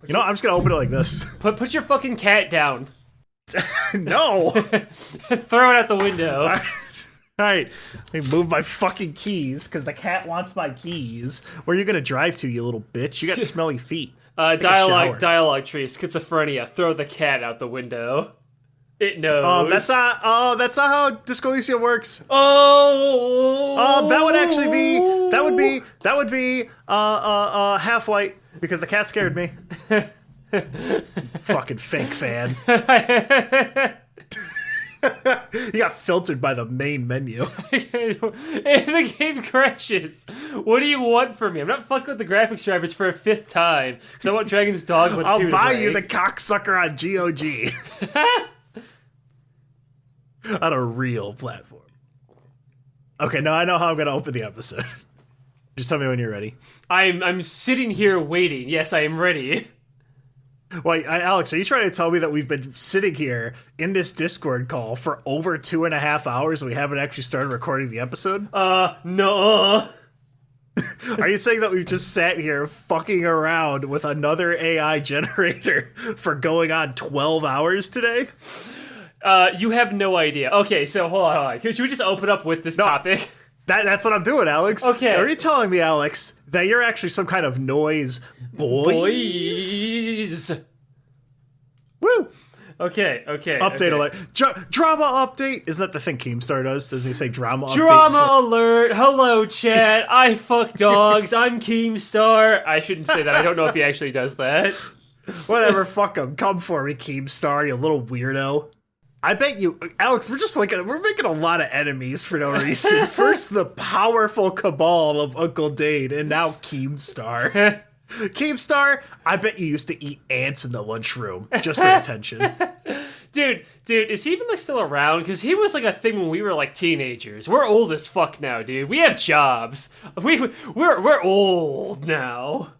You know, I'm just gonna open it like this. Put your fucking cat down. No! Throw it out the window. Alright, let me move my fucking keys, because the cat wants my keys. Where are you gonna drive to, you little bitch? You got smelly feet. Dialogue tree, schizophrenia. Throw the cat out the window. It knows. That's not how Disco Elysium works. Oh, That would be Half-Light, because the cat scared me. Fucking fake fan. He got filtered by the main menu. The game crashes. What do you want from me? I'm not fucking with the graphics drivers for a 5th time, because I want Dragon's Dogma 2 I'll to buy break. you the cocksucker on GOG. On a real platform. Okay, now I know how I'm going to open the episode. Just tell me when you're ready. I'm sitting here waiting. Yes, I am ready. Wait, Alex, are you trying to tell me that we've been sitting here in this Discord call for over 2.5 hours and we haven't actually started recording the episode? No. Are you saying that we've just sat here fucking around with another AI generator for going on 12 hours today? You have no idea. Okay, so hold on. Should we just open up with this topic? That's what I'm doing, Alex. Okay. Are you telling me, Alex, that you're actually some kind of Noyz Boyz. Woo! Okay. Update alert. Drama update. Isn't that the thing Keemstar does? Does he say drama update? Drama alert. Hello, chat. I fuck dogs. I'm Keemstar. I shouldn't say that. I don't know if he actually does that. Whatever, fuck him. Come for me, Keemstar, you little weirdo. I bet you, Alex, we're making a lot of enemies for no reason. First, the powerful cabal of Uncle Dane, and now Keemstar. Keemstar, I bet you used to eat ants in the lunchroom just for attention. Dude, is he even like still around? Because he was like a thing when we were like teenagers. We're old as fuck now, dude. We have jobs. We're old now.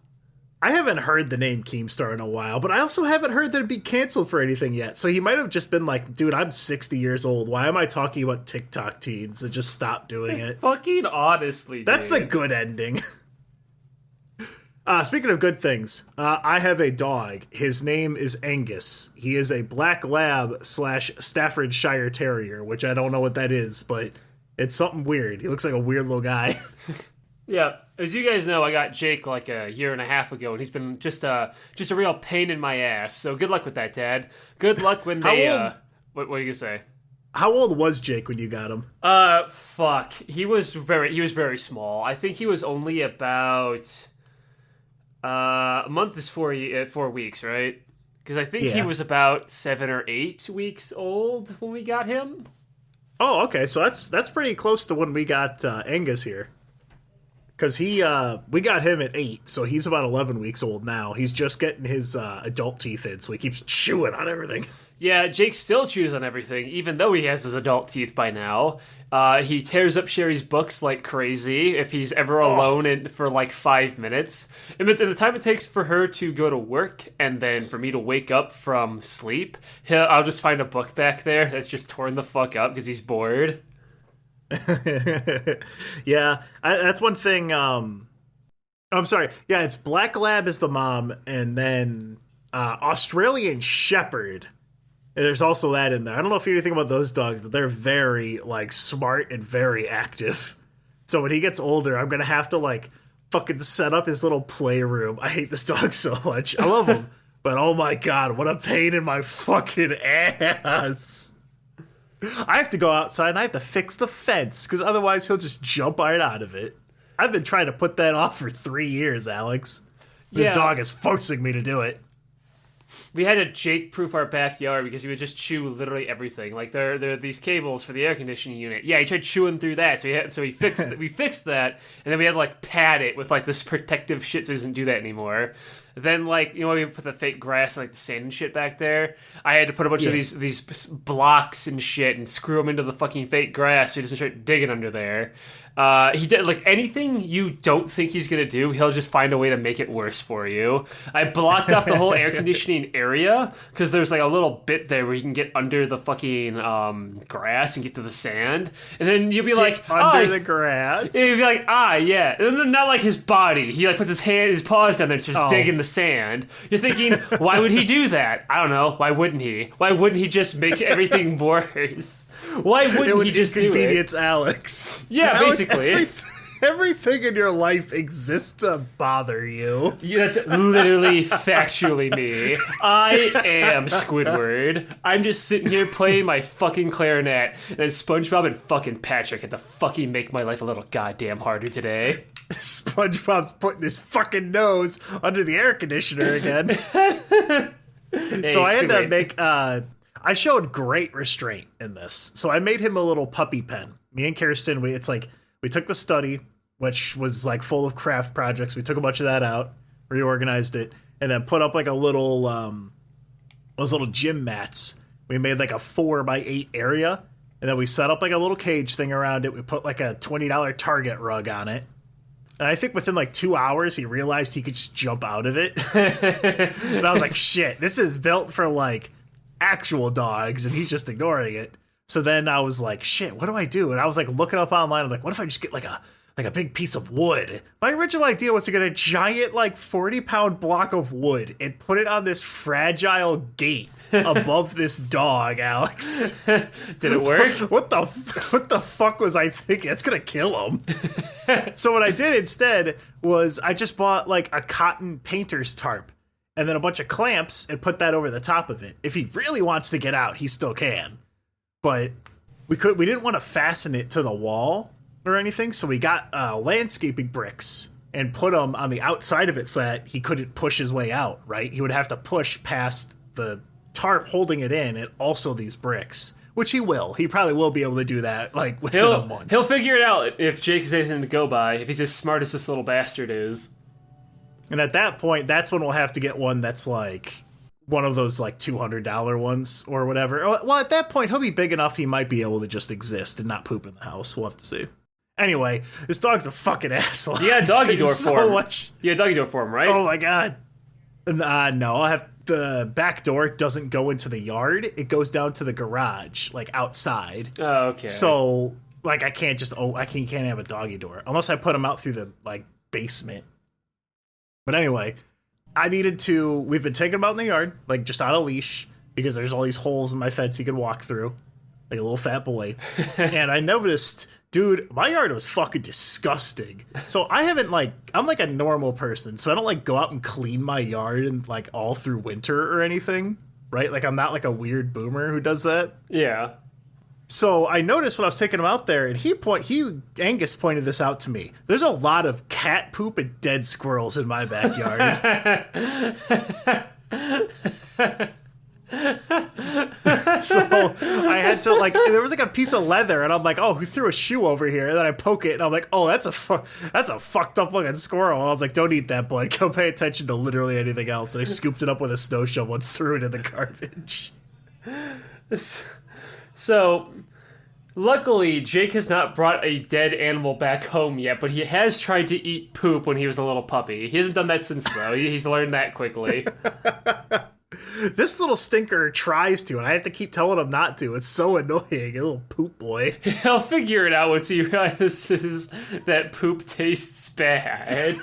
I haven't heard the name Keemstar in a while, but I also haven't heard that it'd be canceled for anything yet. So he might have just been like, dude, I'm 60 years old. Why am I talking about TikTok teens? And just stop doing it. Fucking honestly, dude. That's the good ending. Speaking of good things, I have a dog. His name is Angus. He is a black lab / Staffordshire Terrier, which I don't know what that is, but it's something weird. He looks like a weird little guy. Yeah, as you guys know, I got Jake like a year and a half ago, and he's been just a real pain in my ass. So good luck with that, Dad. Good luck when they. What are you gonna say? How old was Jake when you got him? Fuck. He was very small. I think he was only about a month is 4 weeks, right? Because I think he was about 7 or 8 weeks old when we got him. Oh, okay. So that's pretty close to when we got Angus here. Because we got him at 8, so he's about 11 weeks old now. He's just getting his adult teeth in, so he keeps chewing on everything. Yeah, Jake still chews on everything, even though he has his adult teeth by now. He tears up Sherry's books like crazy if he's ever alone for like 5 minutes. And the time it takes for her to go to work and then for me to wake up from sleep, I'll just find a book back there that's just torn the fuck up because he's bored. Yeah, that's one thing. I'm sorry. Yeah, it's Black Lab is the mom, and then Australian Shepherd. And there's also that in there. I don't know if you know anything about those dogs, but they're very like smart and very active. So when he gets older, I'm gonna have to like fucking set up his little playroom. I hate this dog so much. I love him, but oh my god, what a pain in my fucking ass. I have to go outside and I have to fix the fence because otherwise he'll just jump right out of it. I've been trying to put that off for 3 years, Alex. This dog is forcing me to do it. We had to Jake-proof our backyard because he would just chew literally everything. Like there are these cables for the air conditioning unit. Yeah, he tried chewing through that, so we fixed we fixed that, and then we had to like pad it with like this protective shit so he doesn't do that anymore. Then like we put the fake grass and like the sand and shit back there. I had to put a bunch of these blocks and shit and screw them into the fucking fake grass so he doesn't start digging under there. He did like anything you don't think he's gonna do, he'll just find a way to make it worse for you. I blocked off the whole air conditioning area because there's like a little bit there where you can get under the fucking grass and get to the sand, and then you'll be like under the grass. And you'll be like yeah, and then not like his body. He like puts his paws down there and starts digging the the sand. You're thinking, why would he do that? I don't know. Why wouldn't he? Why wouldn't he just make everything worse? Why wouldn't he just do it? Inconvenience Alex. Yeah, Alex, basically. Everything in your life exists to bother you. Yeah, that's literally factually me. I am Squidward. I'm just sitting here playing my fucking clarinet, and then SpongeBob and fucking Patrick had to fucking make my life a little goddamn harder today. SpongeBob's putting his fucking nose under the air conditioner again. Hey, So I had to Squidward. make, I showed great restraint in this. So I made him a little puppy pen. Me and Kirsten, we took the study, which was like full of craft projects. We took a bunch of that out, reorganized it, and then put up like a little, those little gym mats. We made like a 4x8 area, and then we set up like a little cage thing around it. We put like a $20 Target rug on it. And I think within like 2 hours, he realized he could just jump out of it. And I was like, shit, this is built for like actual dogs, and he's just ignoring it. So then I was like, shit, what do I do? And I was like looking up online. I'm like, what if I just get like a big piece of wood? My original idea was to get a giant like 40-pound block of wood and put it on this fragile gate above this dog, Alex. Did it work? What the fuck was I thinking? It's gonna kill him. So what I did instead was I just bought like a cotton painter's tarp and then a bunch of clamps and put that over the top of it. If he really wants to get out, he still can. But we didn't want to fasten it to the wall or anything, so we got landscaping bricks and put them on the outside of it so that he couldn't push his way out, right? He would have to push past the tarp holding it in and also these bricks, which he will. He probably will be able to do that like within a month. He'll figure it out if Jake has anything to go by, if he's as smart as this little bastard is. And at that point, that's when we'll have to get one that's like one of those like $200 ones or whatever. Well, at that point, he'll be big enough he might be able to just exist and not poop in the house. We'll have to see. Anyway, this dog's a fucking asshole. You got a doggy door for him. Much. You got a doggy door for him, right? Oh my god. No, I have the back door doesn't go into the yard. It goes down to the garage, like outside. Oh, okay. So like I can't have a doggy door unless I put him out through the like basement. But anyway, we've been taking him out in the yard, like just on a leash, because there's all these holes in my fence he could walk through, like a little fat boy. And I noticed, dude, my yard was fucking disgusting. So I'm like a normal person, so I don't like go out and clean my yard and like all through winter or anything, right? Like I'm not like a weird boomer who does that. Yeah. So I noticed when I was taking him out there, and Angus pointed this out to me. There's a lot of cat poop and dead squirrels in my backyard. So I had to there was like a piece of leather, and I'm like, oh, who threw a shoe over here? And then I poke it, and I'm like, oh, that's a fucked up looking squirrel. And I was like, don't eat that, bud. Go pay attention to literally anything else. And I scooped it up with a snow shovel and threw it in the garbage. So, luckily, Jake has not brought a dead animal back home yet, but he has tried to eat poop when he was a little puppy. He hasn't done that since, though. He's learned that quickly. This little stinker tries to, and I have to keep telling him not to. It's so annoying, a little poop boy. He'll figure it out once he realizes that poop tastes bad.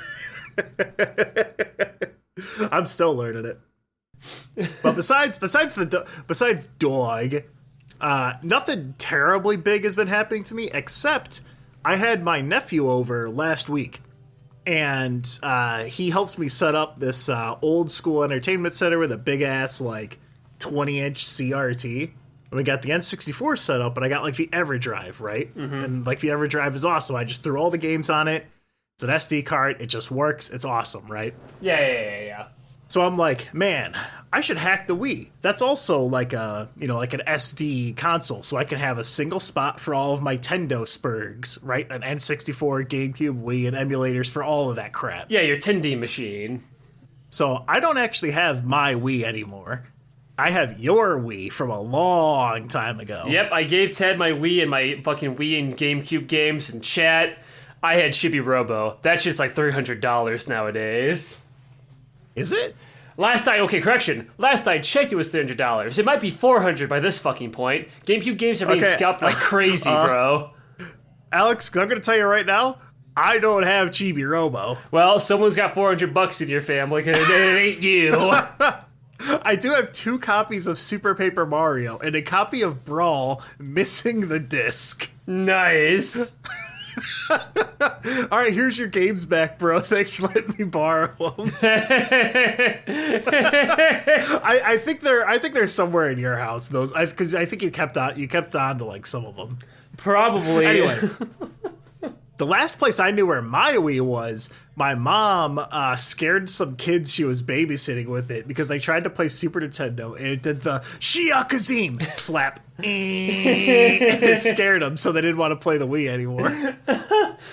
I'm still learning it. But besides dog, nothing terribly big has been happening to me, except I had my nephew over last week, and he helped me set up this old school entertainment center with a big ass like 20-inch CRT. And we got the N64 set up, and I got like the EverDrive, right? Mm-hmm. And like the EverDrive is awesome. I just threw all the games on it. It's an SD card. It just works. It's awesome, right? Yeah. So I'm like, man, I should hack the Wii. That's also like an SD console, so I can have a single spot for all of my Tendo spurgs, right? An N64, GameCube, Wii, and emulators for all of that crap. Yeah, your Tindy machine. So I don't actually have my Wii anymore. I have your Wii from a long time ago. Yep, I gave Ted my Wii and my fucking Wii and GameCube games and chat. I had Chibi Robo. That shit's like $300 nowadays. Is it? Last I checked, it was $300. It might be $400 by this fucking point. GameCube games are being scalped like crazy, bro. Alex, I'm going to tell you right now, I don't have Chibi Robo. Well, someone's got $400 in your family, and it ain't you. I do have 2 copies of Super Paper Mario and a copy of Brawl missing the disc. Nice. All right, here's your games back, bro. Thanks for letting me borrow them. I think they're somewhere in your house. Those, because I think you kept on to like some of them. Probably. Anyway, the last place I knew where my Wii was, my mom scared some kids she was babysitting with it because they tried to play Super Nintendo and it did the Shia Kazim slap. And it scared them, so they didn't want to play the Wii anymore.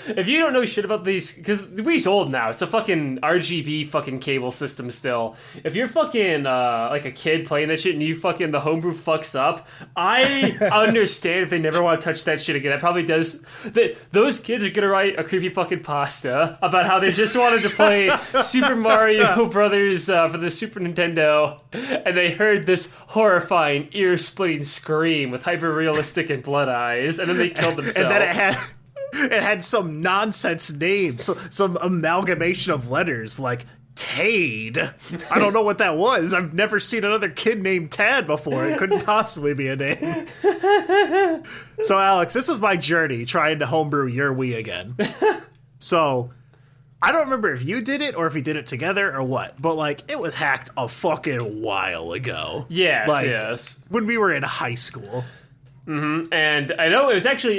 If you don't know shit about these, because the Wii's old now, it's a fucking RGB fucking cable system still. If you're fucking like a kid playing that shit and you fucking the homebrew fucks up, I understand if they never want to touch that shit again. That probably does. Those kids are gonna write a creepy fucking pasta about how they just wanted to play Super Mario Brothers for the Super Nintendo, and they heard this horrifying, ear-splitting scream with hyper-realistic and blood eyes, and then they killed themselves. And then it had some nonsense name, some amalgamation of letters like Tade. I don't know what that was. I've never seen another kid named Tad before. It couldn't possibly be a name. So, Alex, this is my journey trying to homebrew your Wii again. So, I don't remember if you did it or if we did it together or what, but like it was hacked a fucking while ago. Yes, like, yes. When we were in high school. Mm-hmm. And I know it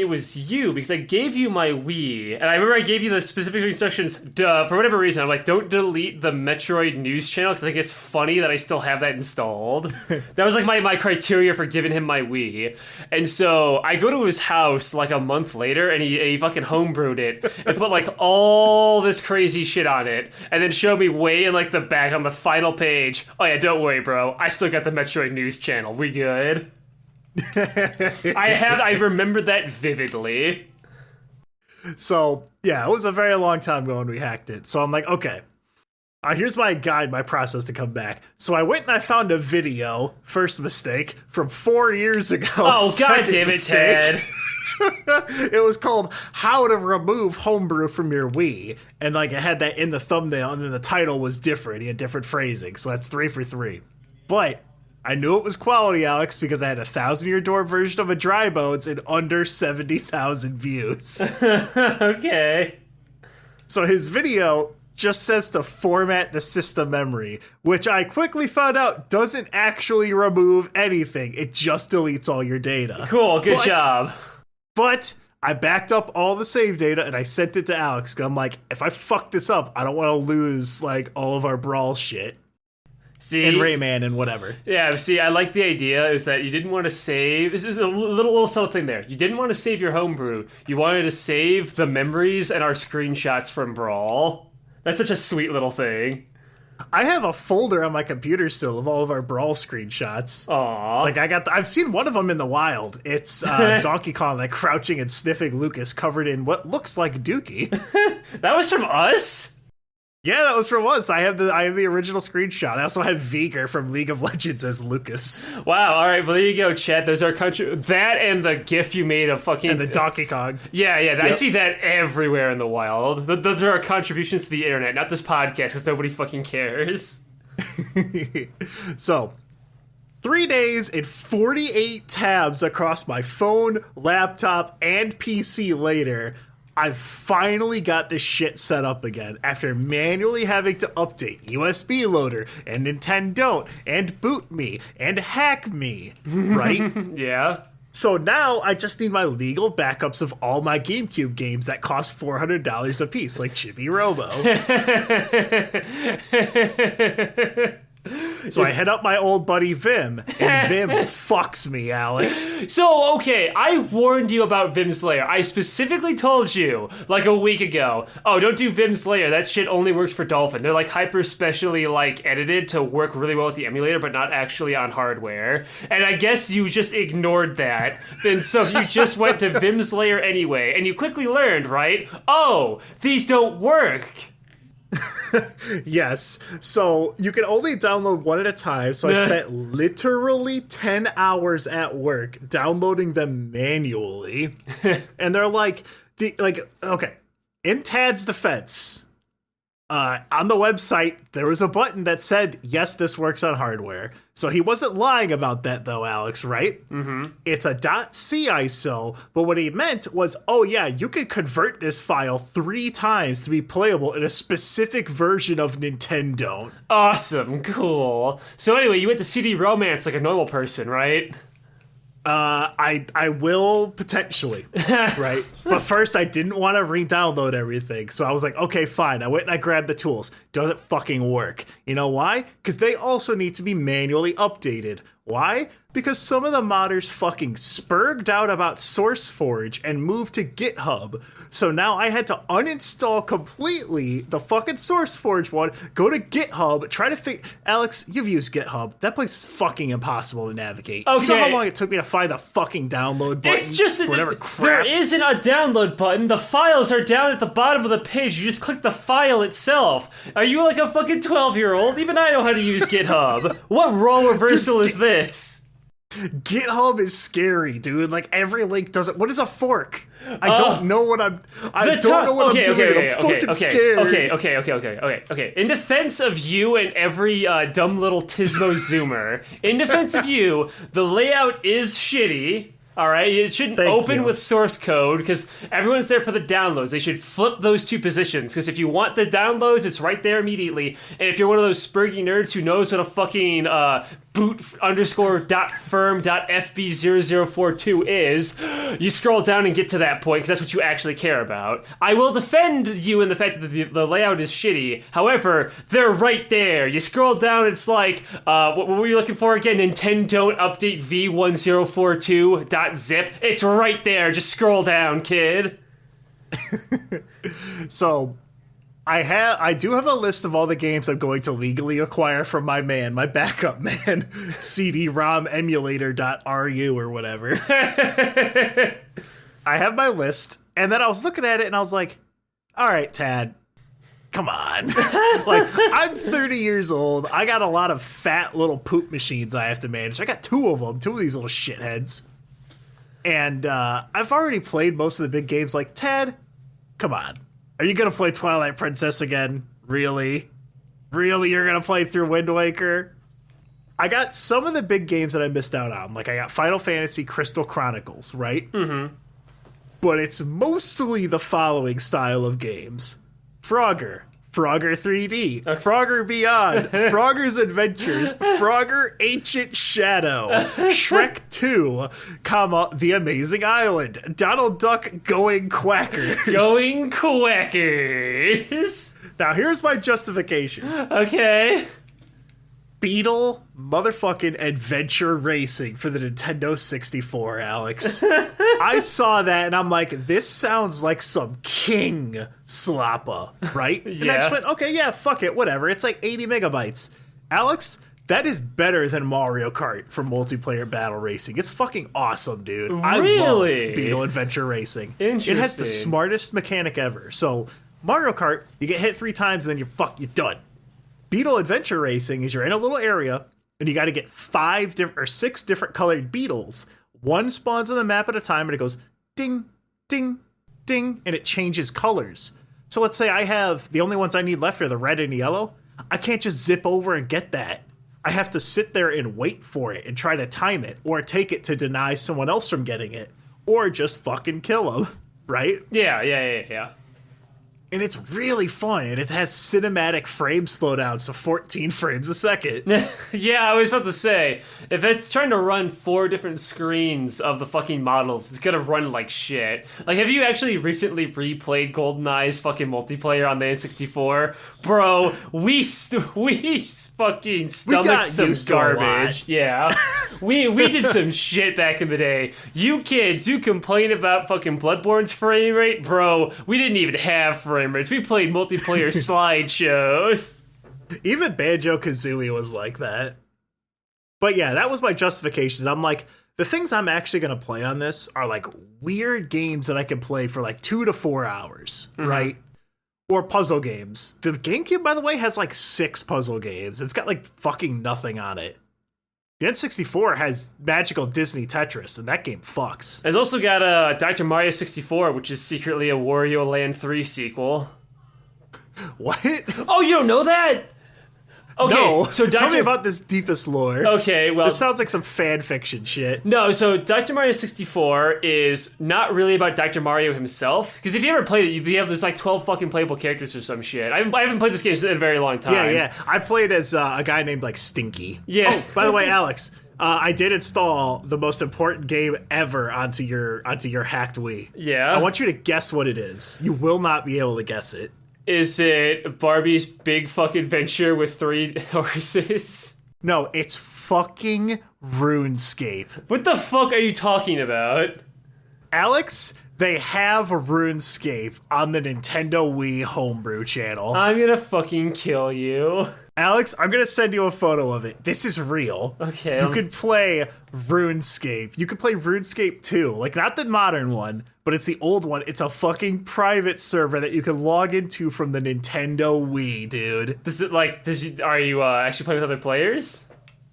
was you, because I gave you my Wii, and I remember I gave you the specific instructions, for whatever reason. I'm like, don't delete the Metroid News channel, because I think it's funny that I still have that installed. That was like my criteria for giving him my Wii. And so I go to his house like a month later, and he fucking homebrewed it, and put like all this crazy shit on it, and then showed me way in like the back on the final page, oh yeah, don't worry bro, I still got the Metroid News channel, we good. I remember that vividly. So, yeah, it was a very long time ago when we hacked it. So I'm like, okay, here's my process to come back. So I went and I found a video, first mistake, from 4 years ago. Oh, god damn it, Ted. It was called How to Remove Homebrew from Your Wii. And like it had that in the thumbnail, and then the title was different. He had different phrasing. So that's 3 for 3. But I knew it was quality, Alex, because I had a 1,000-year door version of a Dry Bones and under 70,000 views. Okay. So his video just says to format the system memory, which I quickly found out doesn't actually remove anything. It just deletes all your data. Cool, good job. But I backed up all the save data and I sent it to Alex, because I'm like, if I fuck this up, I don't want to lose like all of our Brawl shit. See, and Rayman and whatever. Yeah, see, I like the idea is that you didn't want to save. This is a little subtle thing there. You didn't want to save your homebrew. You wanted to save the memories and our screenshots from Brawl. That's such a sweet little thing. I have a folder on my computer still of all of our Brawl screenshots. Aww. Like I've seen one of them in the wild. It's Donkey Kong like crouching and sniffing Lucas, covered in what looks like Dookie. That was from us? Yeah, that was from once. I have the original screenshot. I also have Veigar from League of Legends as Lucas. Wow, alright, well there you go, chat. Those are that and the GIF you made of fucking... And the Donkey Kong. Yeah, yep. I see that everywhere in the wild. Those are our contributions to the internet, not this podcast, because nobody fucking cares. So, 3 days and 48 tabs across my phone, laptop, and PC later, I finally got this shit set up again after manually having to update USB loader and Nintendo and boot me and hack me, right? Yeah. So now I just need my legal backups of all my GameCube games that cost $400 a piece, like Chibi Robo. So I hit up my old buddy Vim, and Vim fucks me, Alex. So, okay, I warned you about Vim's Lair. I specifically told you, like a week ago, oh, don't do Vim's Lair. That shit only works for Dolphin. They're like hyper specially like edited to work really well with the emulator, but not actually on hardware. And I guess you just ignored that. Then so you just went to Vim's Lair anyway, and you quickly learned, right? Oh, these don't work. Yes, so you can only download one at a time, so I spent literally 10 hours at work downloading them manually. And they're okay, in Tad's defense, on the website, there was a button that said, yes, this works on hardware. So he wasn't lying about that, though, Alex, right? Mm-hmm. It's a .c ISO, but what he meant was, oh, yeah, you could convert this file 3 times to be playable in a specific version of Nintendo. Awesome, cool. So anyway, you went to CD Romance like a normal person, right? I will potentially, right? But first, I didn't want to re-download everything, so I was like, okay, fine. I went and I grabbed the tools. Doesn't fucking work. You know why? Because they also need to be manually updated. Why? Because some of the modders fucking spurged out about SourceForge and moved to GitHub. So now I had to uninstall completely the fucking SourceForge one, go to GitHub, try to figure... Alex, you've used GitHub. That place is fucking impossible to navigate. Okay. Do you know how long it took me to find the fucking download button? It's just whatever crap. There isn't a download button. The files are down at the bottom of the page. You just click the file itself. Are you like a fucking 12-year-old? Even I know how to use GitHub. What role reversal is this? GitHub is scary, dude. Like every link doesn't. What is a fork? I don't know what I'm. I don't know what I'm doing. I'm fucking scared. Okay. In defense of you and every dumb little Tismo Zoomer, in defense of you, the layout is shitty. All right, it shouldn't open with source code because everyone's there for the downloads. They should flip those 2 positions because if you want the downloads, it's right there immediately. And if you're one of those spurgy nerds who knows what a fucking boot_firm.fb0042 is, you scroll down and get to that point because that's what you actually care about. I will defend you in the fact that the layout is shitty. However, they're right there. You scroll down, it's like, what were you looking for again? Nintendo update v1042.zip. It's right there. Just scroll down, kid. So I do have a list of all the games I'm going to legally acquire from my backup man, CD-ROM emulator.ru or whatever. I have my list, and then I was looking at it and I was like, all right, Tad, come on. Like, I'm 30 years old. I got a lot of fat little poop machines I have to manage. I got 2 of them, 2 of these little shitheads. And I've already played most of the big games. Like, Tad, come on. Are you going to play Twilight Princess again? Really? Really, you're going to play through Wind Waker? I got some of the big games that I missed out on. Like, I got Final Fantasy Crystal Chronicles, right? Mm-hmm. But it's mostly the following style of games. Frogger 3D, okay. Frogger Beyond, Frogger's Adventures, Frogger Ancient Shadow, Shrek 2, The Amazing Island, Donald Duck Going Quackers. Going Quackers. Now here's my justification. Okay. Beetle motherfucking Adventure Racing for the Nintendo 64, Alex. I saw that and I'm like, this sounds like some king slappa, right? Yeah. And I just went, okay, yeah, fuck it, whatever. It's like 80 megabytes. Alex, that is better than Mario Kart for multiplayer battle racing. It's fucking awesome, dude. Really? I love Beetle Adventure Racing. Interesting. It has the smartest mechanic ever. So Mario Kart, you get hit 3 times and then you're done. Beetle Adventure Racing is you're in a little area and you got to get 6 different colored beetles. One spawns on the map at a time and it goes ding, ding, ding, and it changes colors. So let's say I have the only ones I need left are the red and yellow. I can't just zip over and get that. I have to sit there and wait for it and try to time it or take it to deny someone else from getting it or just fucking kill them, right? Yeah. And it's really fun, and it has cinematic frame slowdowns to 14 frames a second. Yeah, I was about to say, if it's trying to run 4 different screens of the fucking models, it's gonna run like shit. Like, have you actually recently replayed GoldenEye's fucking multiplayer on the N64? Bro, we fucking stomached some garbage. Yeah. we did some shit back in the day. You kids who complain about fucking Bloodborne's frame rate, bro, we didn't even have frame rates. We played multiplayer slideshows. Even Banjo-Kazooie was like that. But yeah, that was my justifications. I'm like, the things I'm actually going to play on this are like weird games that I can play for like 2 to 4 hours, right? Or puzzle games. The GameCube, by the way, has like 6 puzzle games. It's got like fucking nothing on it. The N64 has magical Disney Tetris, and that game fucks. It's also got Dr. Mario 64, which is secretly a Wario Land 3 sequel. What? Oh, you don't know that? Okay, No. so Tell me about this deepest lore. Okay, well, This sounds like some fan fiction shit. no, so Dr. Mario 64 is not really about Dr. Mario himself. Because if you ever played it, there's like 12 fucking playable characters or some shit. I haven't played this game in a very long time. Yeah. I played as a guy named like Stinky. Yeah. Oh, by the way, Alex, I did install the most important game ever onto your hacked Wii. Yeah? I want you to guess what it is. You will not be able to guess it. Is it Barbie's Big Fucking Adventure with 3 horses? No, it's fucking RuneScape. What the fuck are you talking about? Alex, they have RuneScape on the Nintendo Wii homebrew channel. I'm gonna fucking kill you. Alex, I'm going to send you a photo of it. This is real. Okay. You could play RuneScape. You could play RuneScape 2. Like, not the modern one, but it's the old one. It's a fucking private server that you can log into from the Nintendo Wii, dude. Are you actually playing with other players?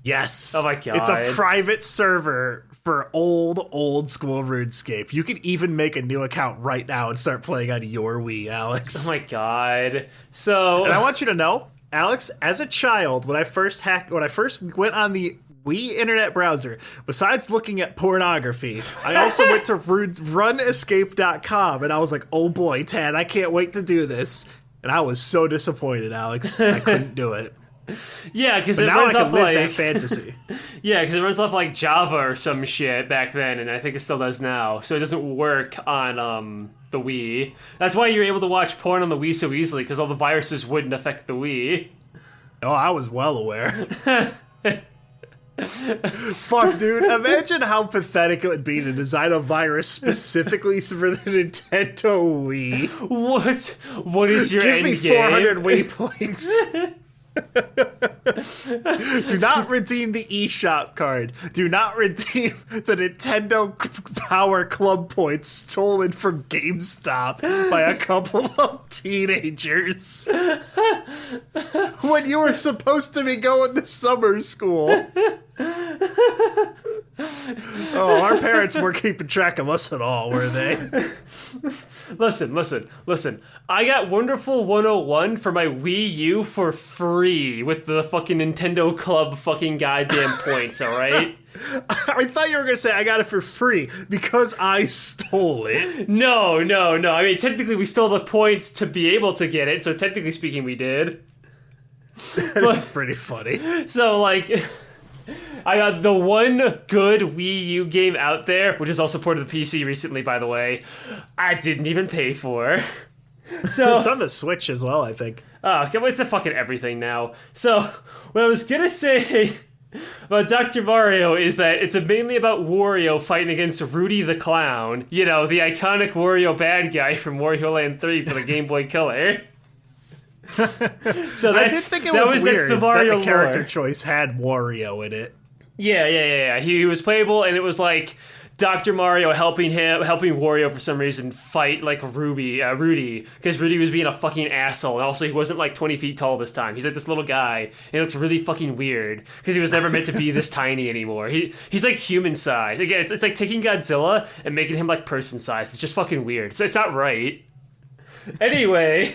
Yes. Oh my God. It's a private server for old school RuneScape. You can even make a new account right now and start playing on your Wii, Alex. Oh my God. So. And I want you to know, Alex, as a child, when I first went on the Wii internet browser, besides looking at pornography, I also went to runescape.com, and I was like, oh boy, Tad, I can't wait to do this. And I was so disappointed, Alex. I couldn't do it. Yeah, because it Now I runs can off live like that fantasy. yeah, because it runs off like Java or some shit back then, and I think it still does now. So it doesn't work on the Wii. That's why you're able to watch porn on the Wii so easily, because all the viruses wouldn't affect the Wii. Oh, I was well aware. Fuck, dude. Imagine how pathetic it would be to design a virus specifically for the Nintendo Wii. What is your Give end me game? 400 Wii points. Do not redeem the eShop card. Do not redeem the Nintendo Power Club points stolen from GameStop by a couple of teenagers when you were supposed to be going to summer school. Oh, our parents weren't keeping track of us at all, were they? Listen. I got Wonderful 101 for my Wii U for free with the fucking Nintendo Club fucking goddamn points, alright? I thought you were going to say I got it for free because I stole it. No. I mean, technically we stole the points to be able to get it, so technically speaking we did. That's pretty funny. So, like, I got the one good Wii U game out there, which is also ported to the PC recently, by the way, I didn't even pay for. So It's on the Switch as well, I think. Oh, okay, well, it's a fucking everything now. So, what I was gonna say about Dr. Mario is that it's mainly about Wario fighting against Rudy the Clown. You know, the iconic Wario bad guy from Wario Land 3 for the Game Boy Color. So that's, I did think it was weird that's the Mario that the character lore. choice had Wario in it. Yeah. He was playable, and it was like Dr. Mario helping Wario for some reason fight like Rudy, because Rudy was being a fucking asshole. And also, he wasn't like 20 feet tall this time. He's like this little guy, and he looks really fucking weird because he was never meant to be this tiny anymore. He's like human size. Again, it's like taking Godzilla and making him like person size. It's just fucking weird. So it's not right. Anyway,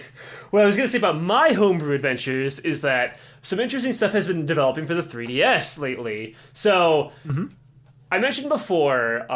what I was going to say about my homebrew adventures is that some interesting stuff has been developing for the 3DS lately. So, I mentioned before,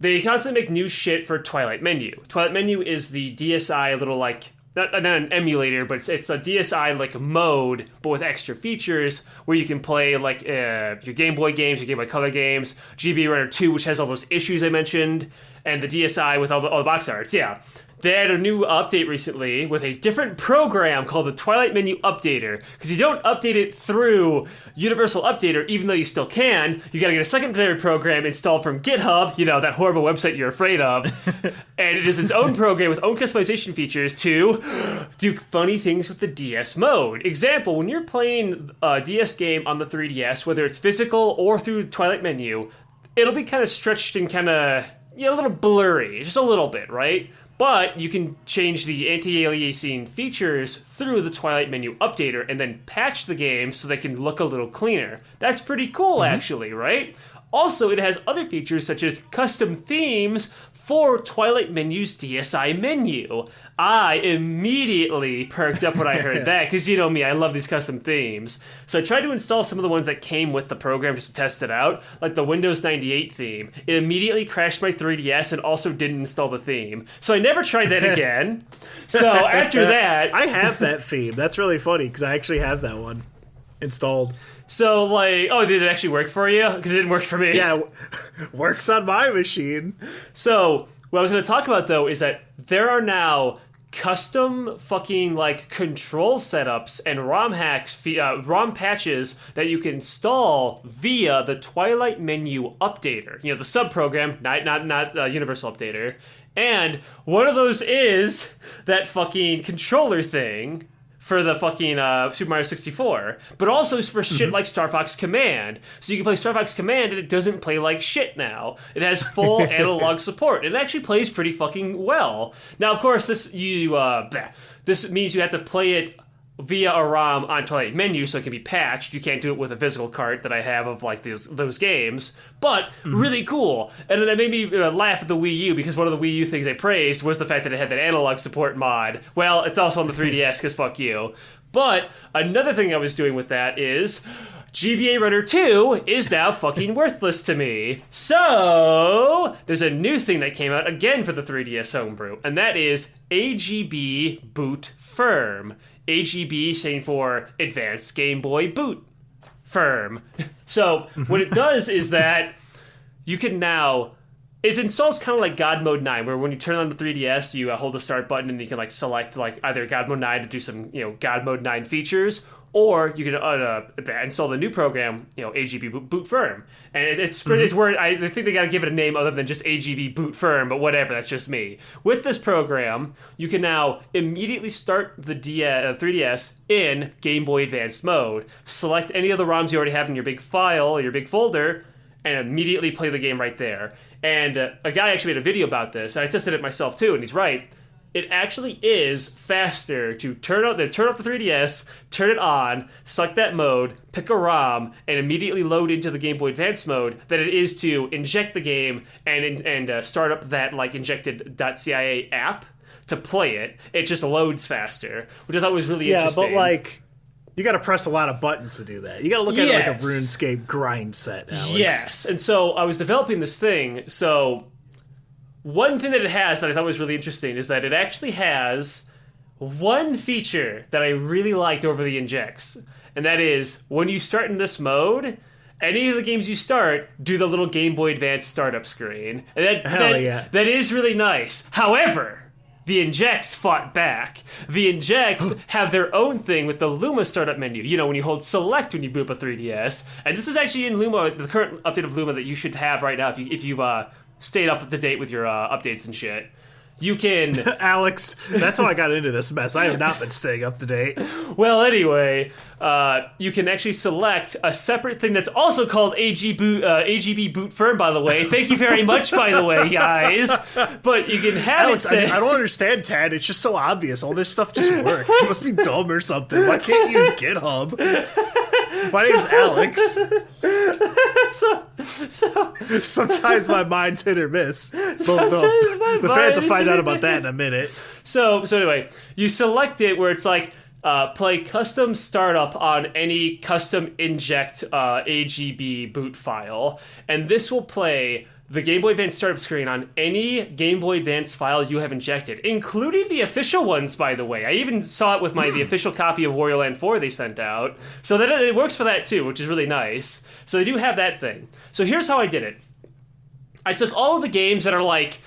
they constantly make new shit for Twilight Menu. Twilight Menu is the DSi little, like, not an emulator, but it's a DSi, like, mode, but with extra features, where you can play, like, your Game Boy games, your Game Boy Color games, GB Runner 2, which has all those issues I mentioned, and the DSi with all the box arts, yeah. They had a new update recently with a different program called the Twilight Menu Updater. Because you don't update it through Universal Updater, even though you still can. You gotta get a secondary program installed from GitHub, you know, that horrible website you're afraid of. And it is its own program with own customization features to do funny things with the DS mode. Example, when you're playing a DS game on the 3DS, whether it's physical or through Twilight Menu, it'll be kind of stretched and kind of, a little blurry. Just a little bit, right? But you can change the anti-aliasing features through the Twilight menu updater and then patch the game so they can look a little cleaner. That's pretty cool, actually, right? Also, it has other features such as custom themes for Twilight menu's DSi menu. I immediately perked up when I heard that, because you know me, I love these custom themes. So I tried to install some of the ones that came with the program just to test it out, like the Windows 98 theme. It immediately crashed my 3DS and also didn't install the theme. So I never tried that again. So after that... I have that theme. That's really funny, because I actually have that one installed. So, like, oh, did it actually work for you? Because it didn't work for me. Yeah, works on my machine. So, what I was going to talk about, though, is that there are now custom fucking, like, control setups and ROM hacks, ROM patches that you can install via the Twilight menu updater. You know, the sub-program, not universal updater. And one of those is that fucking controller thing for the fucking Super Mario 64, but also for shit like Star Fox Command. So you can play Star Fox Command and it doesn't play like shit now. It has full analog support. It actually plays pretty fucking well. Now, of course, this means you have to play it via a ROM on Twilight menu so it can be patched. You can't do it with a physical cart that I have of like those games, but really cool. And then that made me laugh at the Wii U, because one of the Wii U things I praised was the fact that it had that analog support mod. Well, it's also on the 3DS, because fuck you. But another thing I was doing with that is GBA Runner 2 is now fucking worthless to me. So there's a new thing that came out again for the 3DS homebrew, and that is AGB Boot Firm. AGB standing for Advanced Game Boy Boot Firm. So what it does is that you can now... It installs kind of like God Mode 9, where when you turn on the 3DS, you hold the start button and you can like select like either God Mode 9 to do some God Mode 9 features, or you can install the new program, AGB Boot Firm. And it's where I think they got to give it a name other than just AGB Boot Firm, but whatever, that's just me. With this program, you can now immediately start the 3DS in Game Boy Advanced mode, select any of the ROMs you already have in your big file or your big folder, and immediately play the game right there. And a guy actually made a video about this, and I tested it myself too, and he's right. It actually is faster to turn off the 3DS, turn it on, select that mode, pick a ROM, and immediately load into the Game Boy Advance mode than it is to inject the game and start up that like injected.cia app to play it. It just loads faster, which I thought was really interesting. Yeah, but like... You got to press a lot of buttons to do that. You got to look at it like a RuneScape grind set, Alex. Yes, and so I was developing this thing. So one thing that it has that I thought was really interesting is that it actually has one feature that I really liked over the injects, and that is when you start in this mode, any of the games you start do the little Game Boy Advance startup screen. And that is really nice. However, the injects fought back. The injects have their own thing with the Luma startup menu. When you hold select when you boot up a 3DS. And this is actually in Luma, the current update of Luma that you should have right now if you've stayed up to date with your updates and shit. You can... Alex, that's how I got into this mess. I have not been staying up to date. Well, anyway, you can actually select a separate thing that's also called AGB Boot Firm, by the way. Thank you very much, by the way, guys. But you can have Alex, it say... I don't understand, Tad. It's just so obvious. All this stuff just works. You must be dumb or something. Why can't you use GitHub? My name's Alex. Sometimes my mind's hit or miss. The fans will find out about that in a minute. So anyway, you select it where it's like play custom startup on any custom inject AGB boot file, and this will play the Game Boy Advance startup screen on any Game Boy Advance file you have injected, including the official ones, by the way. I even saw it with the official copy of Wario Land 4 they sent out. So that it works for that too, which is really nice. So they do have that thing. So here's how I did it. I took all of the games that are like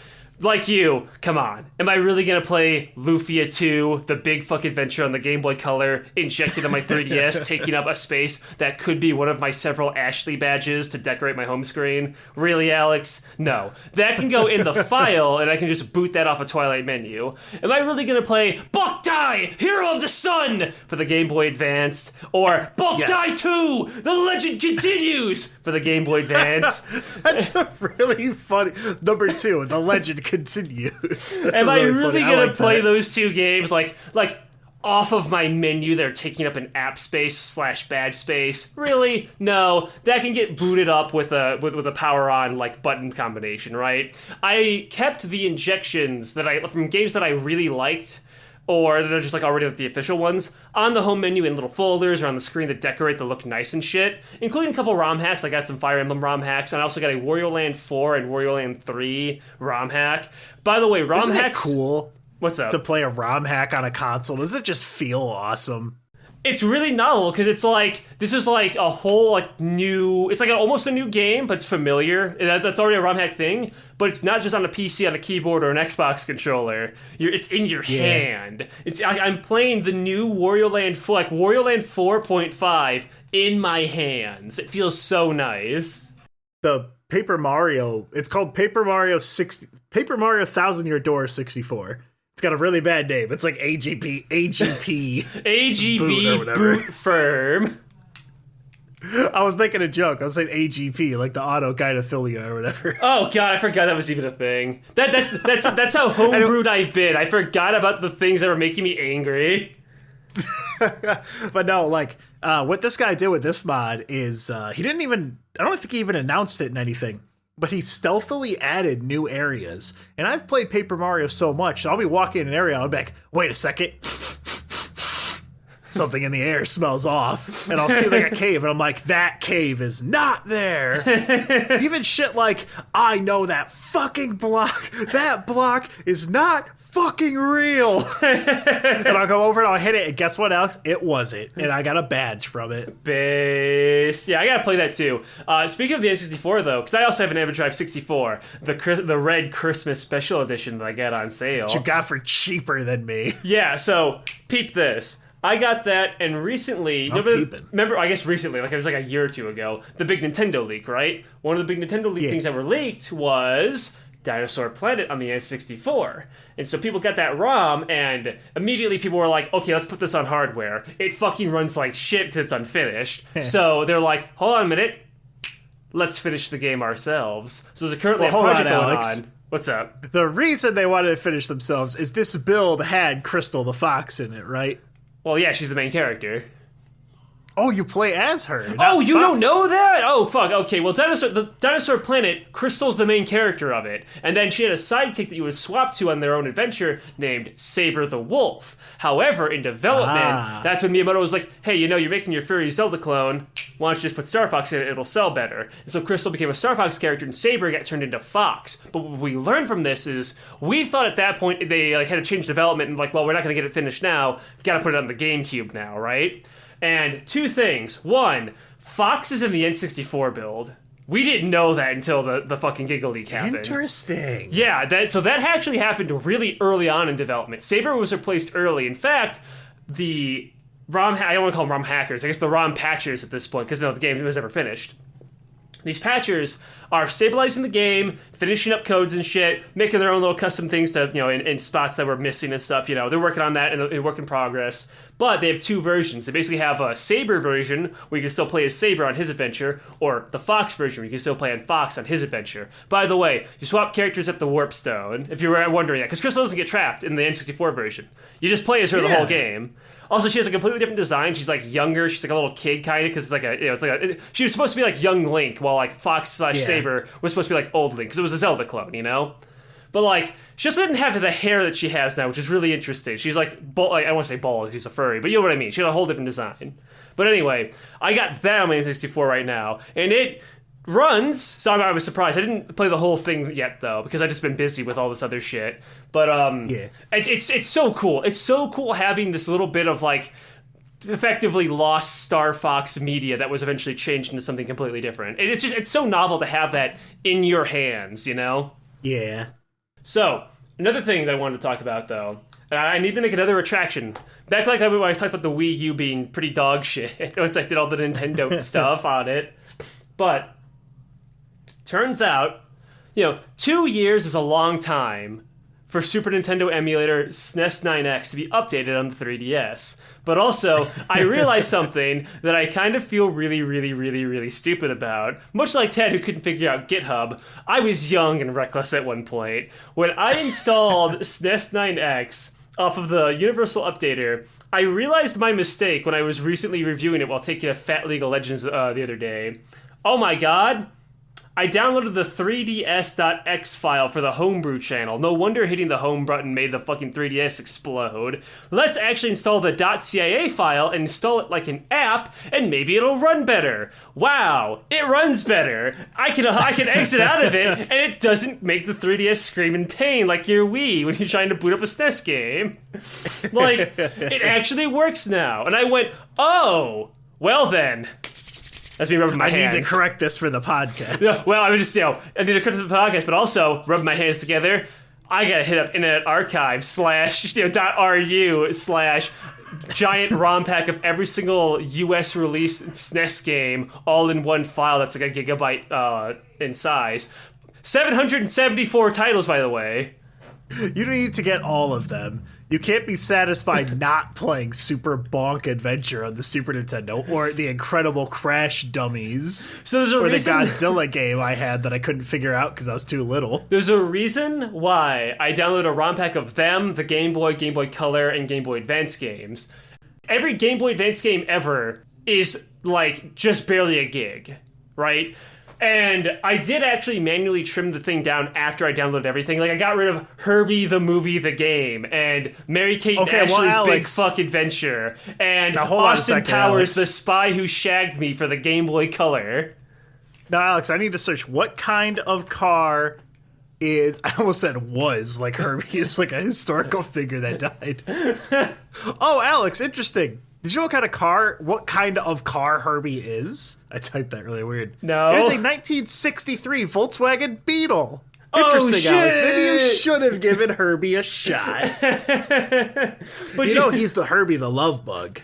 you, come on. Am I really going to play Lufia 2, the big fuck adventure on the Game Boy Color, injected on my 3DS, taking up a space that could be one of my several Ashley badges to decorate my home screen? Really, Alex? No. That can go in the file, and I can just boot that off a Twilight menu. Am I really going to play Boktai, Hero of the Sun, for the Game Boy Advanced? Or Boktai 2, The Legend Continues, for the Game Boy Advance? That's a really funny... Number 2, The Legend continues. That's Am I really funny. gonna like play that. those two games like off of my menu? They're taking up an app space / bad space. Really? No, that can get booted up with a power on like button combination, right? I kept the injections from games that I really liked, or they're just like already like the official ones, on the home menu in little folders or on the screen that decorate that look nice and shit, including a couple ROM hacks. I got some Fire Emblem ROM hacks, and I also got a Wario Land 4 and Wario Land 3 ROM hack. By the way, ROM Isn't hacks... it cool What's up? to play a ROM hack on a console? Doesn't it just feel awesome? It's really novel because it's like this is like a whole like new. It's like almost a new game, but it's familiar. That's already a ROM hack thing, but it's not just on a PC on a keyboard or an Xbox controller. It's in your hand. I'm playing the new Wario Land 4, like Wario Land 4.5 in my hands. It feels so nice. The Paper Mario. It's called Paper Mario 60. Paper Mario 1000-Year Door 64. It's got a really bad name. It's like AGP AGB boot firm. I was making a joke. I was saying AGP, like the auto gynephilia or whatever. Oh god, I forgot that was even a thing. That's how homebrewed I've been. I forgot about the things that were making me angry. But no, like what this guy did with this mod is he didn't even. I don't think he even announced it in anything. But he stealthily added new areas. And I've played Paper Mario so much, so I'll be walking in an area and I'll be like, wait a second. Something in the air smells off. And I'll see like a cave, and I'm like, that cave is not there. Even shit like, I know that fucking block. That block is not fucking real. And I'll go over and I'll hit it, and guess what, Alex? It wasn't. And I got a badge from it. Base. Yeah, I gotta play that too. Speaking of the N64 though, because I also have an Everdrive 64, the red Christmas special edition that I got on sale. That you got for cheaper than me. Yeah, so peep this. I got that, and recently, remember, I guess recently, like it was like a year or two ago, the big Nintendo leak, right? One of the big Nintendo leak things that were leaked was Dinosaur Planet on the N64. And so people got that ROM, and immediately people were like, okay, let's put this on hardware. It fucking runs like shit because it's unfinished. So they're like, hold on a minute, let's finish the game ourselves. So there's currently a project going on. What's up? The reason they wanted to finish themselves is this build had Crystal the Fox in it, right? Well, yeah, she's the main character. Oh, you play as her. Oh, you don't know that? Oh, fuck. Okay, well, the Dinosaur Planet, Crystal's the main character of it. And then she had a sidekick that you would swap to on their own adventure named Saber the Wolf. However, in development, that's when Miyamoto was like, hey, you're making your furry Zelda clone. Why don't you just put Star Fox in it? It'll sell better. And so Crystal became a Star Fox character, and Saber got turned into Fox. But what we learned from this is we thought at that point they had to change development and well, we're not going to get it finished now. Got to put it on the GameCube now, right? And two things. One, Fox is in the N64 build. We didn't know that until the fucking Giga Leak happened. Interesting. Yeah, so that actually happened really early on in development. Saber was replaced early. In fact, the ROM, I don't want to call them ROM hackers, I guess the ROM patchers at this point, because the game was never finished. These patchers are stabilizing the game, finishing up codes and shit, making their own little custom things to, in spots that were missing and stuff. They're working on that and work in progress. But they have two versions. They basically have a Saber version where you can still play as Saber on his adventure, or the Fox version where you can still play on Fox on his adventure. By the way, you swap characters at the Warp Stone, if you were wondering that, because Crystal doesn't get trapped in the N64 version. You just play as her the whole game. Also, she has a completely different design. She's like younger. She's like a little kid kind of because it's like she was supposed to be like young Link, while like Fox / Saber was supposed to be like old Link because it was a Zelda clone, But like she also didn't have the hair that she has now, which is really interesting. She's like I don't want to say bald. She's a furry, but you know what I mean. She had a whole different design. But anyway, I got that on my N64 right now, and it runs. So I was surprised. I didn't play the whole thing yet though because I just been busy with all this other shit. But it's so cool. It's so cool having this little bit of like effectively lost Star Fox media that was eventually changed into something completely different. And it's so novel to have that in your hands, Yeah. So another thing that I wanted to talk about though, I need to make another retraction. Back like when I talked about the Wii U being pretty dog shit once I did all the Nintendo stuff on it. But turns out, 2 years is a long time for Super Nintendo emulator SNES 9X to be updated on the 3DS. But also, I realized something that I kind of feel really, really, really, really stupid about. Much like Ted, who couldn't figure out GitHub, I was young and reckless at one point. When I installed SNES 9X off of the Universal Updater, I realized my mistake when I was recently reviewing it while taking a Fat League of Legends the other day. Oh my god. I downloaded the 3ds.x file for the homebrew channel. No wonder hitting the home button made the fucking 3DS explode. Let's actually install the .cia file and install it like an app, and maybe it'll run better. Wow, it runs better. I can exit out of it, and it doesn't make the 3DS scream in pain like your Wii when you're trying to boot up a SNES game. Like, it actually works now. And I went, oh, well then. That's me rubbing my hands. I need to correct this for the podcast. Yeah, well, I just, I need to correct it for the podcast, but also rub my hands together. I gotta hit up Internet Archive /.ru/ giant ROM pack of every single US released SNES game all in one file that's like a gigabyte in size. 774 titles, by the way. You need to get all of them. You can't be satisfied not playing Super Bonk Adventure on the Super Nintendo or the Incredible Crash Dummies. So there's a reason... the Godzilla game I had that I couldn't figure out because I was too little. There's a reason why I downloaded a ROM pack of them, the Game Boy Color, and Game Boy Advance games. Every Game Boy Advance game ever is, like, just barely a gig, right? And I did actually manually trim the thing down after I downloaded everything. Like, I got rid of Herbie the Movie, the game, and Mary-Kate and Ashley's Big Fuck Adventure, and Austin Powers, the Spy Who Shagged Me for the Game Boy Color. Now, Alex, I need to search what kind of car is... I almost said was, like Herbie is like a historical figure that died. Oh, Alex, interesting. Did you know what kind of car Herbie is? I typed that really weird. No. It is a 1963 Volkswagen Beetle. Oh, interesting, shit. Alex. Maybe you should have given Herbie a shot. But he's the Herbie the Love Bug.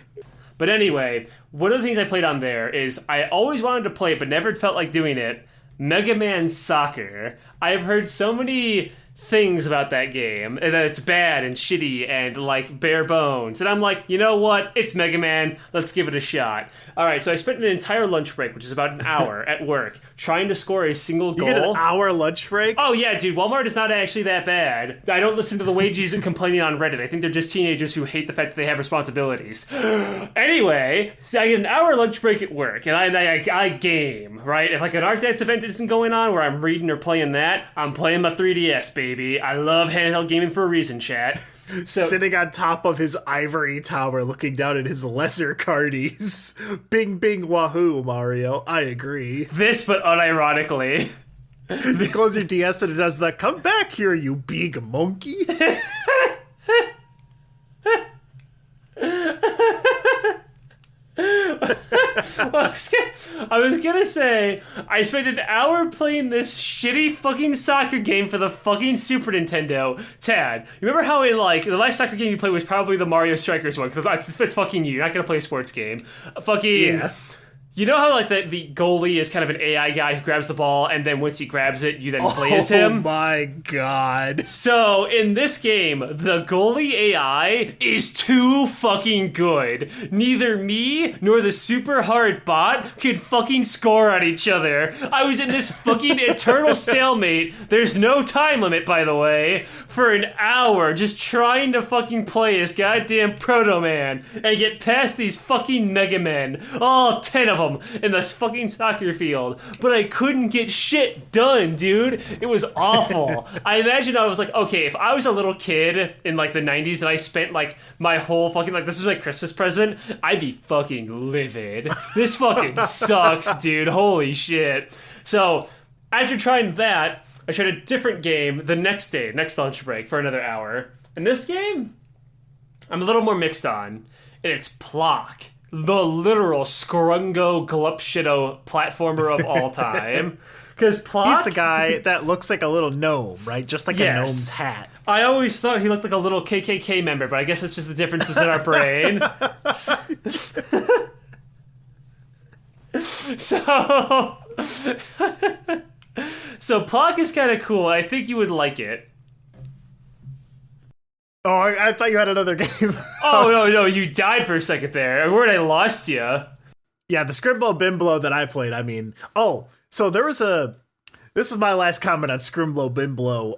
But anyway, one of the things I played on there is I always wanted to play it, but never felt like doing it. Mega Man Soccer. I have heard so many things about that game, and that it's bad and shitty and like bare bones, and I'm like, you know what, it's Mega Man, let's give it a shot. Alright, so I spent an entire lunch break, which is about an hour at work, trying to score a single goal. You get an hour lunch break? Oh yeah, dude, Walmart is not actually that bad. I don't listen to the wages and complaining on Reddit. I think they're just teenagers who hate the fact that they have responsibilities. Anyway, so I get an hour lunch break at work, and I game, right? If like an Art Dance event isn't going on where I'm reading or playing that, I'm playing my 3DS, baby. I love handheld gaming for a reason, chat. So, sitting on top of his ivory tower, looking down at his lesser cardies. Bing, bing, wahoo, Mario. I agree. This, but unironically. You close your DS and it does the, come back here, you big monkey. I was gonna say, I spent an hour playing this shitty fucking soccer game for the fucking Super Nintendo. Tad, you remember how in like the last soccer game you played was probably the Mario Strikers one? Because it's fucking you. You're not gonna play a sports game. Fucking. Yeah. You know how like the goalie is kind of an AI guy who grabs the ball, and then once he grabs it, you then play as him? Oh my god. So, in this game, the goalie AI is too fucking good. Neither me nor the super hard bot could fucking score on each other. I was in this fucking eternal stalemate, there's no time limit, by the way, for an hour just trying to fucking play as goddamn Proto Man and get past these fucking Mega Men. All 10 of them in this fucking soccer field, but I couldn't get shit done, dude. It was awful. I imagine I was like, okay, if I was a little kid in like the 90s and I spent like my whole fucking, like this was my Christmas present, I'd be fucking livid. This fucking sucks, dude. Holy shit. So after trying that, I tried a different game the next day, next lunch break, for another hour. And this game, I'm a little more mixed on, and it's Plock. The literal scrungo glupshido platformer of all time. Because Plock... He's the guy that looks like a little gnome, right? Just like a gnome's hat. I always thought he looked like a little KKK member, but I guess it's just the differences in our brain. So Plock is kind of cool. I think you would like it. Oh, I thought you had another game. Oh no, you died for a second there. I worried I lost you. Yeah, the Scrimblow Bimblow that I played. I mean, so there was a. This is my last comment on Scrimblow Bimblow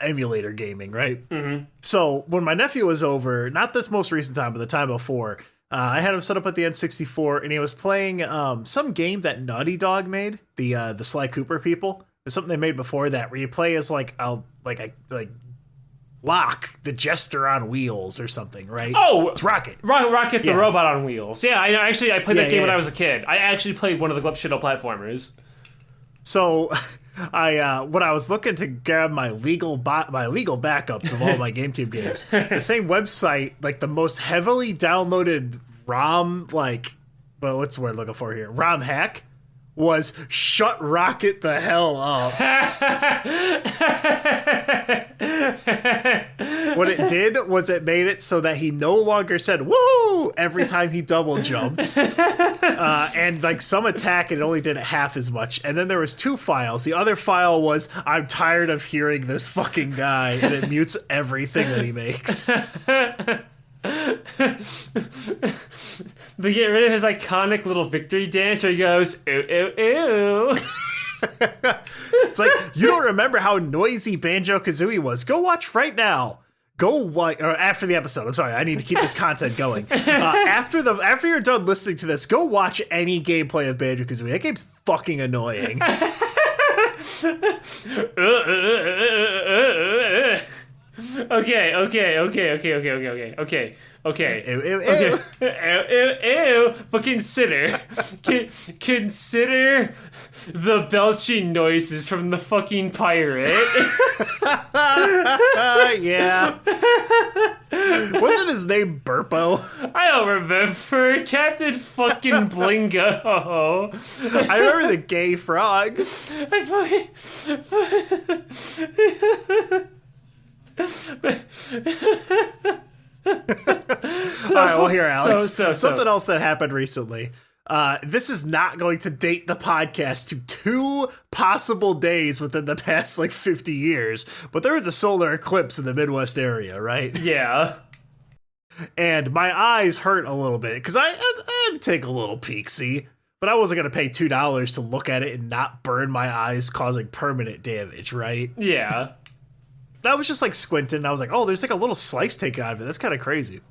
emulator gaming, right? Mm-hmm. So when my nephew was over, not this most recent time, but the time before, I had him set up at the N64, and he was playing some game that Naughty Dog made, the Sly Cooper people. There's something they made before that where you play as like Locke, the jester on wheels or something, right? Oh, it's Rocket. Rocket the robot on wheels. Yeah, I played that game when I was a kid. I actually played one of the Glupshiddle platformers. So, when I was looking to grab my legal backups of all my GameCube games, the same website, like the most heavily downloaded ROM, what's the word I'm looking for here? ROM hack was shut Rocket the hell up. What it did was it made it so that he no longer said "woo" every time he double jumped, and like some attack it only did it half as much. And then there was two files. The other file was "I'm tired of hearing this fucking guy," and it mutes everything that he makes. They get rid of his iconic little victory dance where he goes "ooh ooh ooh." It's like, you don't remember how noisy Banjo-Kazooie was. Go watch right now. Or after the episode. I'm sorry, I need to keep this content going. After you're done listening to this, go watch any gameplay of Banjo-Kazooie. That game's fucking annoying. Okay. Ew. Ew. But consider the belching noises from the fucking pirate. Yeah. Wasn't his name Burpo? I don't remember. Captain fucking Blingo. I remember the gay frog. All right, well, here, Alex. Something else that happened recently. This is not going to date the podcast to 2 possible days within the past 50 years, but there was a solar eclipse in the Midwest area, right? Yeah. And my eyes hurt a little bit because I'd take a little peek-see, but I wasn't going to pay $2 to look at it and not burn my eyes, causing permanent damage, right? Yeah. I was just squinting, and I was like, oh, there's a little slice taken out of it. That's kind of crazy.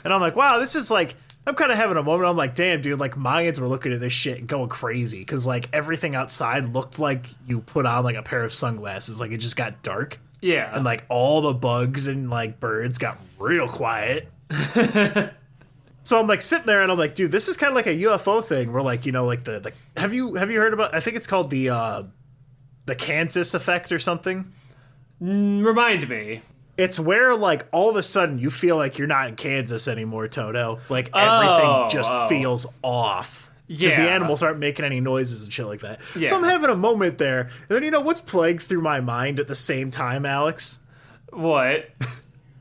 And I'm like, wow, this is I'm kind of having a moment. I'm like, damn, dude, Mayans were looking at this shit and going crazy because everything outside looked like you put on a pair of sunglasses. It just got dark. Yeah. And all the bugs and birds got real quiet. So I'm sitting there and I'm like, dude, this is kind of like a UFO thing where the have you heard about, I think it's called the Kansas effect or something. Remind me. It's where all of a sudden you feel like you're not in Kansas anymore, Toto. Everything just feels off. Because the animals aren't making any noises and shit like that. Yeah. So I'm having a moment there. And then what's plagued through my mind at the same time, Alex? What?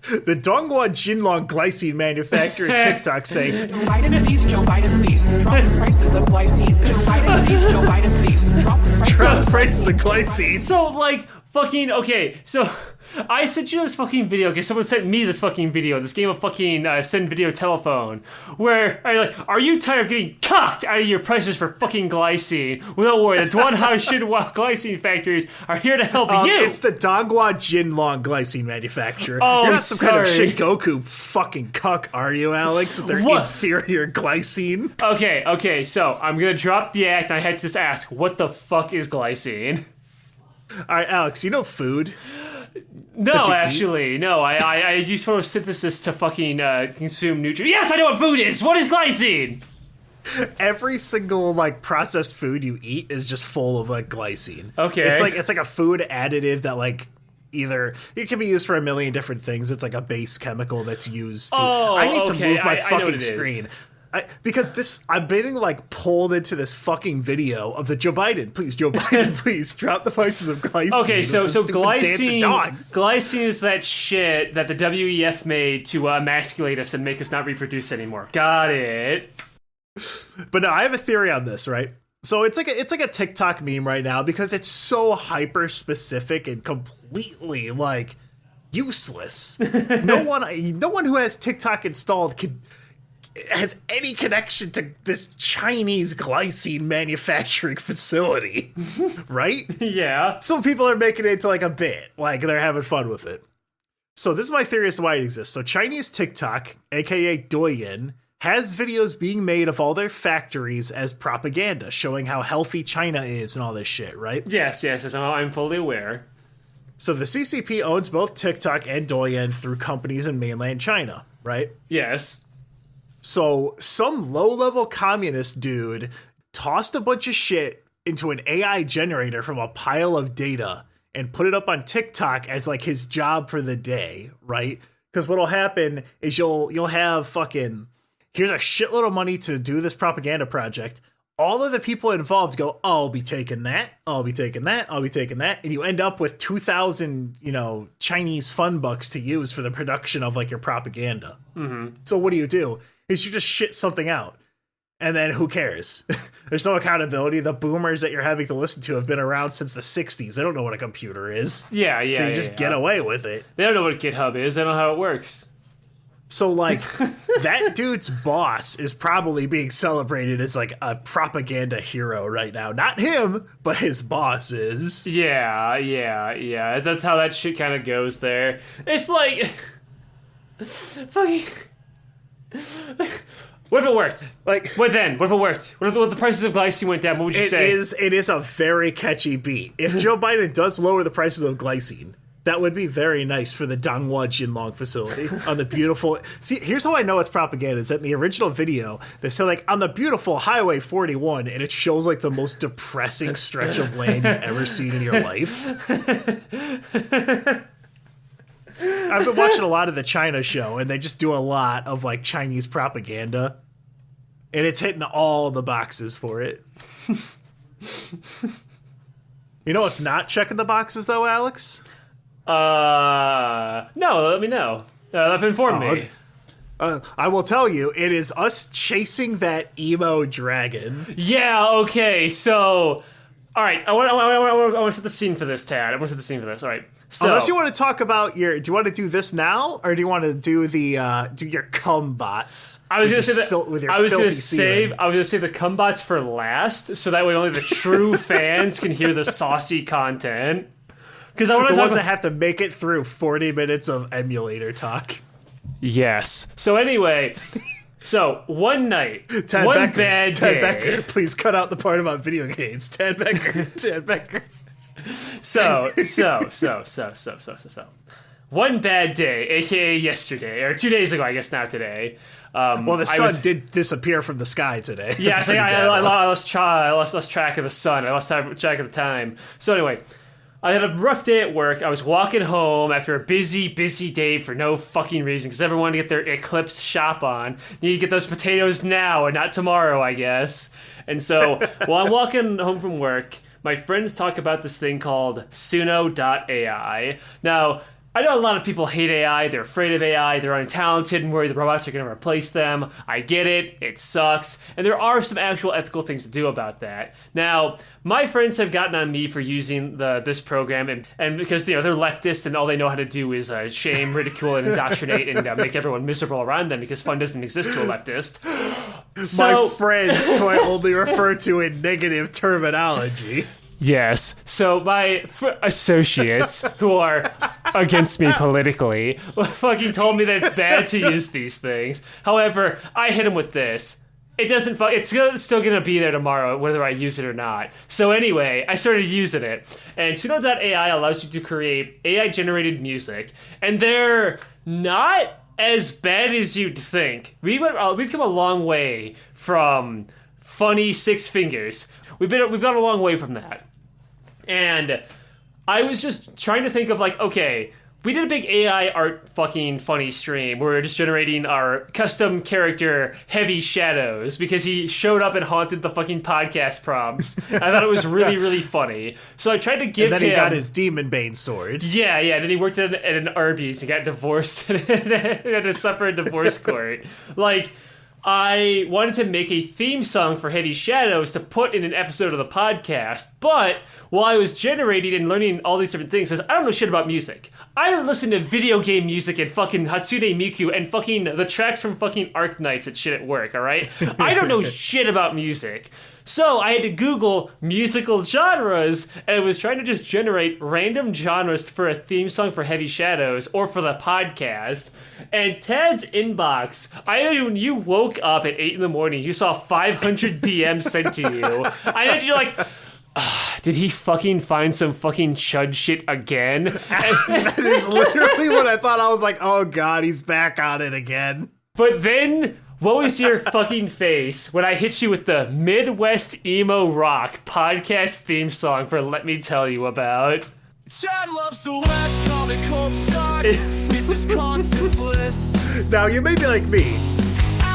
The Dongguan Jinlong glycine manufacturer TikTok saying, Joe Biden, please. Joe Biden, please. Drop the prices of glycine. Joe Biden, please. Joe Biden, please. Drop the prices of glycine. So, fucking, okay, so I sent you this fucking video, okay, someone sent me this fucking video, this game of fucking send video telephone, where are you tired of getting cocked out of your prices for fucking glycine? Well, don't worry, the Duanhao Shinhua glycine factories are here to help you. It's the Dongguan Jinlong glycine manufacturer. Oh, you're not some kind of sorry. Shingoku fucking cuck, are you, Alex? With their inferior glycine. Okay, so I'm gonna drop the act, and I had to just ask, what the fuck is glycine? All right, Alex, you know food? No, actually, no. I use photosynthesis to fucking consume nutrients. Yes, I know what food is. What is glycine? Every single processed food you eat is just full of glycine. Okay, it's like a food additive that either it can be used for a million different things. It's a base chemical that's used to. I need to move my fucking screen. Because I'm being pulled into this fucking video of the Joe Biden, please drop the prices of glycine. Okay, so glycine is that shit that the WEF made to emasculate us and make us not reproduce anymore. Got it. But no, I have a theory on this, right? So it's like a TikTok meme right now because it's so hyper specific and completely useless. No one who has TikTok installed has any connection to this Chinese glycine manufacturing facility, right? Yeah. Some people are making it into like a bit, like they're having fun with it. So this is my theory as to why it exists. So Chinese TikTok, aka Douyin, has videos being made of all their factories as propaganda, showing how healthy China is and all this shit, right? Yes, I'm fully aware. So the CCP owns both TikTok and Douyin through companies in mainland China, right? Yes. So some low-level communist dude tossed a bunch of shit into an AI generator from a pile of data and put it up on TikTok as like his job for the day, right? Because what'll happen is you'll have fucking, here's a shitload of money to do this propaganda project. All of the people involved go, oh, I'll be taking that, I'll be taking that, I'll be taking that. And you end up with 2,000, Chinese fun bucks to use for the production of like your propaganda. Mm-hmm. So what do? Is you just shit something out. And then who cares? There's no accountability. The boomers that you're having to listen to have been around since the 60s. They don't know what a computer is. Yeah. So you just get away with it. They don't know what GitHub is. They don't know how it works. So, like, that dude's boss is probably being celebrated as, like, a propaganda hero right now. Not him, but his boss is. Yeah. That's how that shit kind of goes there. It's like... fucking... What if it worked? Like, what then? What if it worked? What if the prices of glycine went down? What would you say? It is a very catchy beat. If Joe Biden does lower the prices of glycine, that would be very nice for the Donghua Jinlong facility on the beautiful... See, here's how I know it's propaganda. Is that in the original video, they say, like, on the beautiful Highway 41, and it shows, like, the most depressing stretch of land you've ever seen in your life. I've been watching a lot of the China show, and they just do a lot of, like, Chinese propaganda. And it's hitting all the boxes for it. You know what's not checking the boxes, though, Alex? No, let me know. Inform me. I will tell you, it is us chasing that emo dragon. Yeah, okay, so... Alright, I want to set the scene for this, Tad. I want to set the scene for this, alright. So, unless you want to talk about do you want to do this now, or do you want to do do your cum bots? I was going to say the cum bots for last, so that way only the true fans can hear the saucy content. Because I want the ones that have to make it through 40 minutes of emulator talk. Yes. So anyway, one night, bad day. Ted Becker, please cut out the part about video games. Ted Becker. So. One bad day, aka yesterday, or 2 days ago, I guess now today. Well, the sun did disappear from the sky today. Yeah, so I lost track of the sun. I lost track of the time. So anyway, I had a rough day at work. I was walking home after a busy day for no fucking reason, because everyone wanted to get their Eclipse shop on. Need to get those potatoes now and not tomorrow, I guess. And so while I'm walking home from work, my friends talk about this thing called Suno.ai. Now, I know a lot of people hate AI, they're afraid of AI, they're untalented and worry the robots are going to replace them. I get it, it sucks, and there are some actual ethical things to do about that. Now, my friends have gotten on me for using this program, and because they're leftists and all they know how to do is shame, ridicule, and indoctrinate and make everyone miserable around them because fun doesn't exist to a leftist. My friends, who I only refer to in negative terminology. Yes. So my associates who are against me politically fucking told me that it's bad to use these things. However, I hit them with this. It's still going to be there tomorrow, whether I use it or not. So anyway, I started using it. And Suno.ai allows you to create AI-generated music. And they're not as bad as you'd think. We've come a long way from funny six fingers. We've gone a long way from that. And I was just trying to think of okay, we did a big AI art fucking funny stream where we were just generating our custom character Heavy Shadows because he showed up and haunted the fucking podcast prompts. I thought it was really, really funny. So I tried to give him... And then he got his Demon Bane sword. Yeah. Then he worked at an Arby's and got divorced and had to suffer a divorce court. I wanted to make a theme song for Heavy Shadows to put in an episode of the podcast, but while I was generating and learning all these different things, I don't know shit about music. I listen to video game music and fucking Hatsune Miku and fucking the tracks from fucking Arc Knights and shit at work, alright? I don't know shit about music. So I had to Google musical genres, and I was trying to just generate random genres for a theme song for Heavy Shadows or for the podcast. And Tad's inbox, when you woke up at 8 in the morning, you saw 500 DMs sent to you. I imagine you're like, did he fucking find some fucking chud shit again? That is literally what I thought. I was like, oh god, he's back on it again. But then, what was your fucking face when I hit you with the Midwest Emo Rock podcast theme song for Let Me Tell You About? Chad loves the webcomic Homestuck. It's his constant bliss. Now, you may be like me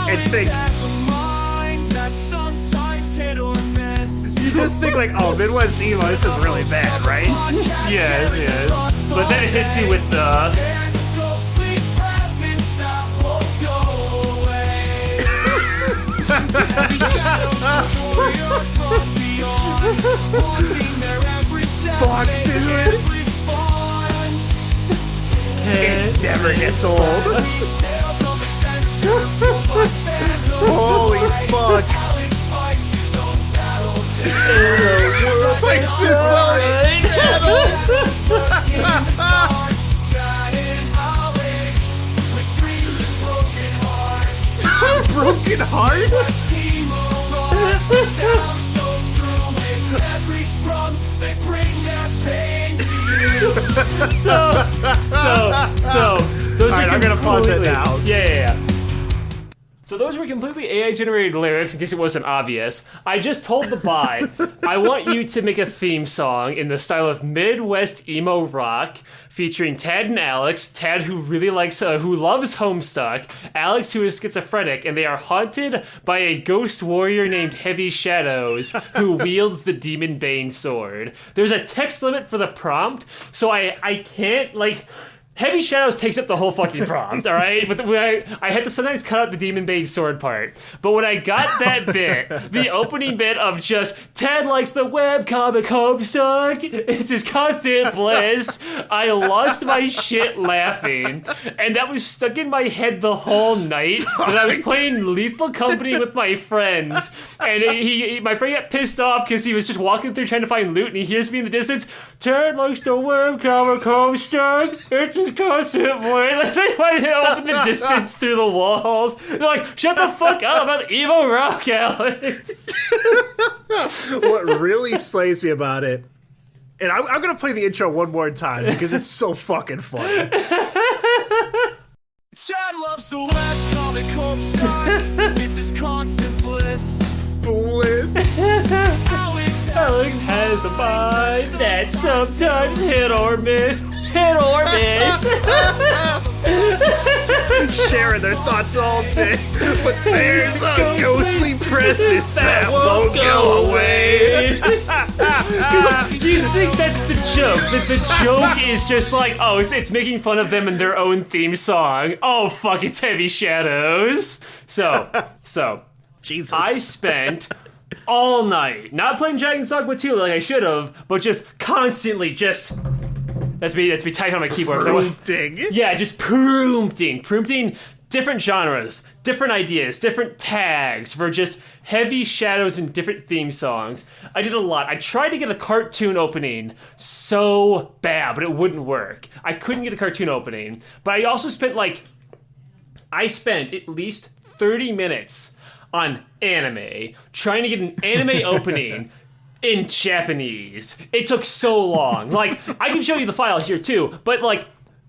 and think, has a mind that's sometimes hit or miss. you just think like, oh, Midwest emo, this is really bad, right? Yes. But then it hits you with the... There's a ghostly presence that won't go away. Heavy shadows, a warrior from beyond, haunting their every step. Fuck, they dude. can't respond. It never gets old. These tales of adventure full by fans of Holy light. fuck. Alex fights his own battles. Fights his own battles. Stuck in the dark, dying Alex, with dreams and broken hearts. Broken hearts? Emo rock sounds so true. With every strum, they bring their pain to you. So, those All are right, I'm gonna pause it completely- now. Yeah. So those were completely AI-generated lyrics, in case it wasn't obvious. I just told the bot, I want you to make a theme song in the style of Midwest emo rock, featuring Tad and Alex. Tad, who really who loves Homestuck. Alex, who is schizophrenic, and they are haunted by a ghost warrior named Heavy Shadows, who wields the Demon Bane sword. There's a text limit for the prompt, so I can't, Heavy Shadows takes up the whole fucking prompt, all right? But when I had to sometimes cut out the Demon Bane sword part. But when I got that bit, the opening bit of just, Tad likes the webcomic Homestuck, it's his constant bliss, I lost my shit laughing. And that was stuck in my head the whole night. And I was playing Lethal Company with my friends. And my friend got pissed off because he was just walking through trying to find loot, and he hears me in the distance, Tad likes the webcomic Homestuck, it's his constant voice. That's why they open the distance through the walls. They're like, shut the fuck up about emo rock, Alex. What really slays me about it, and I'm going to play the intro one more time because it's so fucking funny. Chad loves the webcomic Homestuck. It's his constant bliss. Bliss. Alex has a mind that sometimes hit or miss. Hit or miss. Sharing their thoughts all day, but there's a ghostly presence that won't go away. You think that's the joke? That the joke is just like, oh, it's making fun of them in their own theme song. Oh, fuck, it's Heavy Shadows. So, Jesus. I spent all night not playing Dragon's Dogma 2 like I should have, but just constantly That's me typing on my keyboard. Prompting. Yeah, just prompting different genres, different ideas, different tags for just Heavy Shadows and different theme songs. I did a lot. I tried to get a cartoon opening so bad, but it wouldn't work. I couldn't get a cartoon opening. But I also spent at least 30 minutes on anime, trying to get an anime opening in Japanese. It took so long. I can show you the file here too, but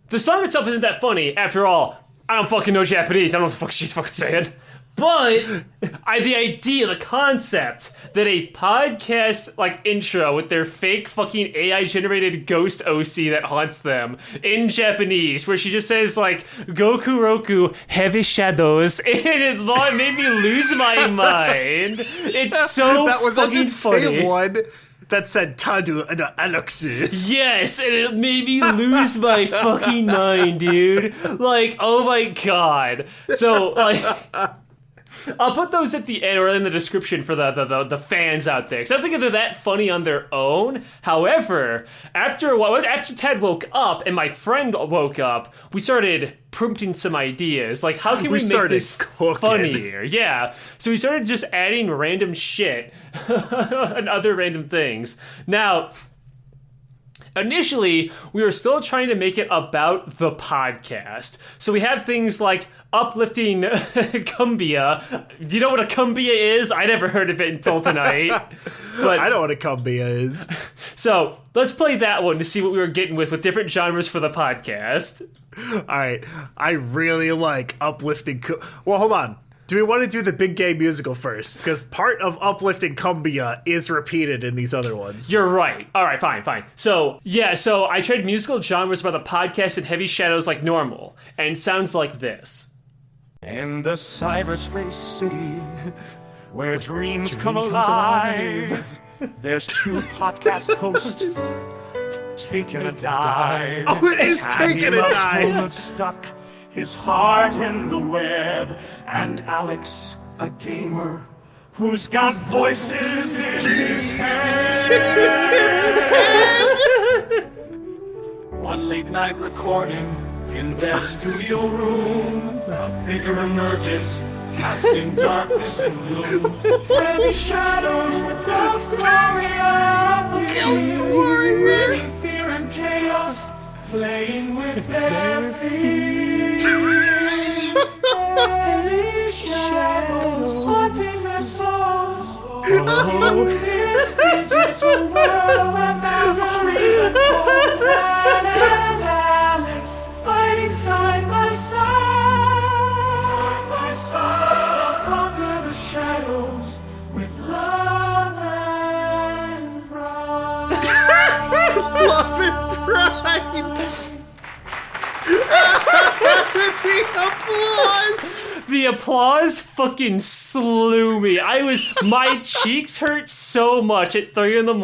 the song itself isn't that funny. After all, I don't fucking know Japanese. I don't know what the fuck she's fucking saying. But the idea, the concept that a podcast intro with their fake fucking AI generated ghost OC that haunts them in Japanese, where she just says Goku Roku Heavy Shadows, and it made me lose my mind. It's so that was fucking the funny. same one that said Tadu and Alex. Yes, and it made me lose my fucking mind, dude. Oh my god. So I'll put those at the end or in the description for the fans out there, because I don't think they're that funny on their own. However, after a while, after Ted woke up and my friend woke up, we started prompting some ideas. Like, how can we make this funnier? Yeah. So we started just adding random shit and other random things. Now, initially, we were still trying to make it about the podcast. So we have things like uplifting cumbia. Do you know what a cumbia is? I never heard of it until tonight. But I know what a cumbia is. So let's play that one to see what we were getting with different genres for the podcast. All right. I really like uplifting. Well, hold on. Do we want to do the big gay musical first? Because part of uplifting cumbia is repeated in these other ones. You're right. All right, fine. So I tried musical genres about the podcast and Heavy Shadows like normal, and it sounds like this. In the cyberspace city, where dreams come alive, there's two podcast hosts taking a dive. Oh, it is taking a dive. Stuck his heart in the web, and Alex, a gamer, who's got voices in his head. One late night recording in their studio room, a figure emerges, casting darkness and gloom. Heavy shadows with ghost warriors, fear and chaos, playing with their fears. Heavy shadows haunting their souls. Oh, this digital world where boundaries unfold. Ted and Alex fighting side by side, they'll conquer the shadows with love and pride. Love and pride. The applause fucking slew me. My cheeks hurt so much at 3 a.m.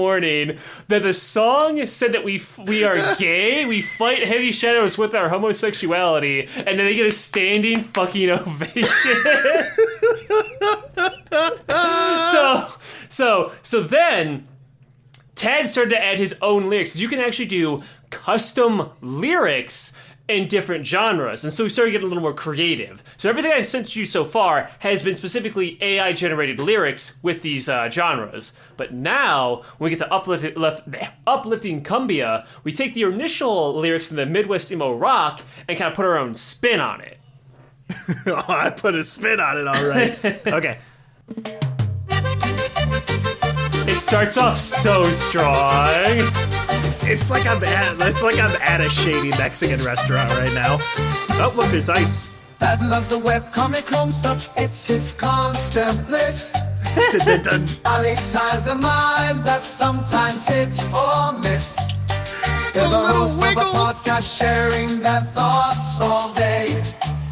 that the song said that we are gay, we fight heavy shadows with our homosexuality, and then they get a standing fucking ovation. So then Tad started to add his own lyrics. You can actually do custom lyrics in different genres, and so we started getting a little more creative. So everything I've sent you so far has been specifically AI-generated lyrics with these genres. But now, when we get to uplifting cumbia, we take the initial lyrics from the Midwest emo rock and kind of put our own spin on it. Oh, I put a spin on it, all right. Okay. It starts off so strong. It's like I'm at a shady Mexican restaurant right now. Oh, look, there's ice. Dad loves the webcomic Homestuck, it's his constant bliss. Dun-dun-dun. Alex has a mind that sometimes hits or miss. They're the little hosts of a wiggles. podcast sharing their thoughts all day.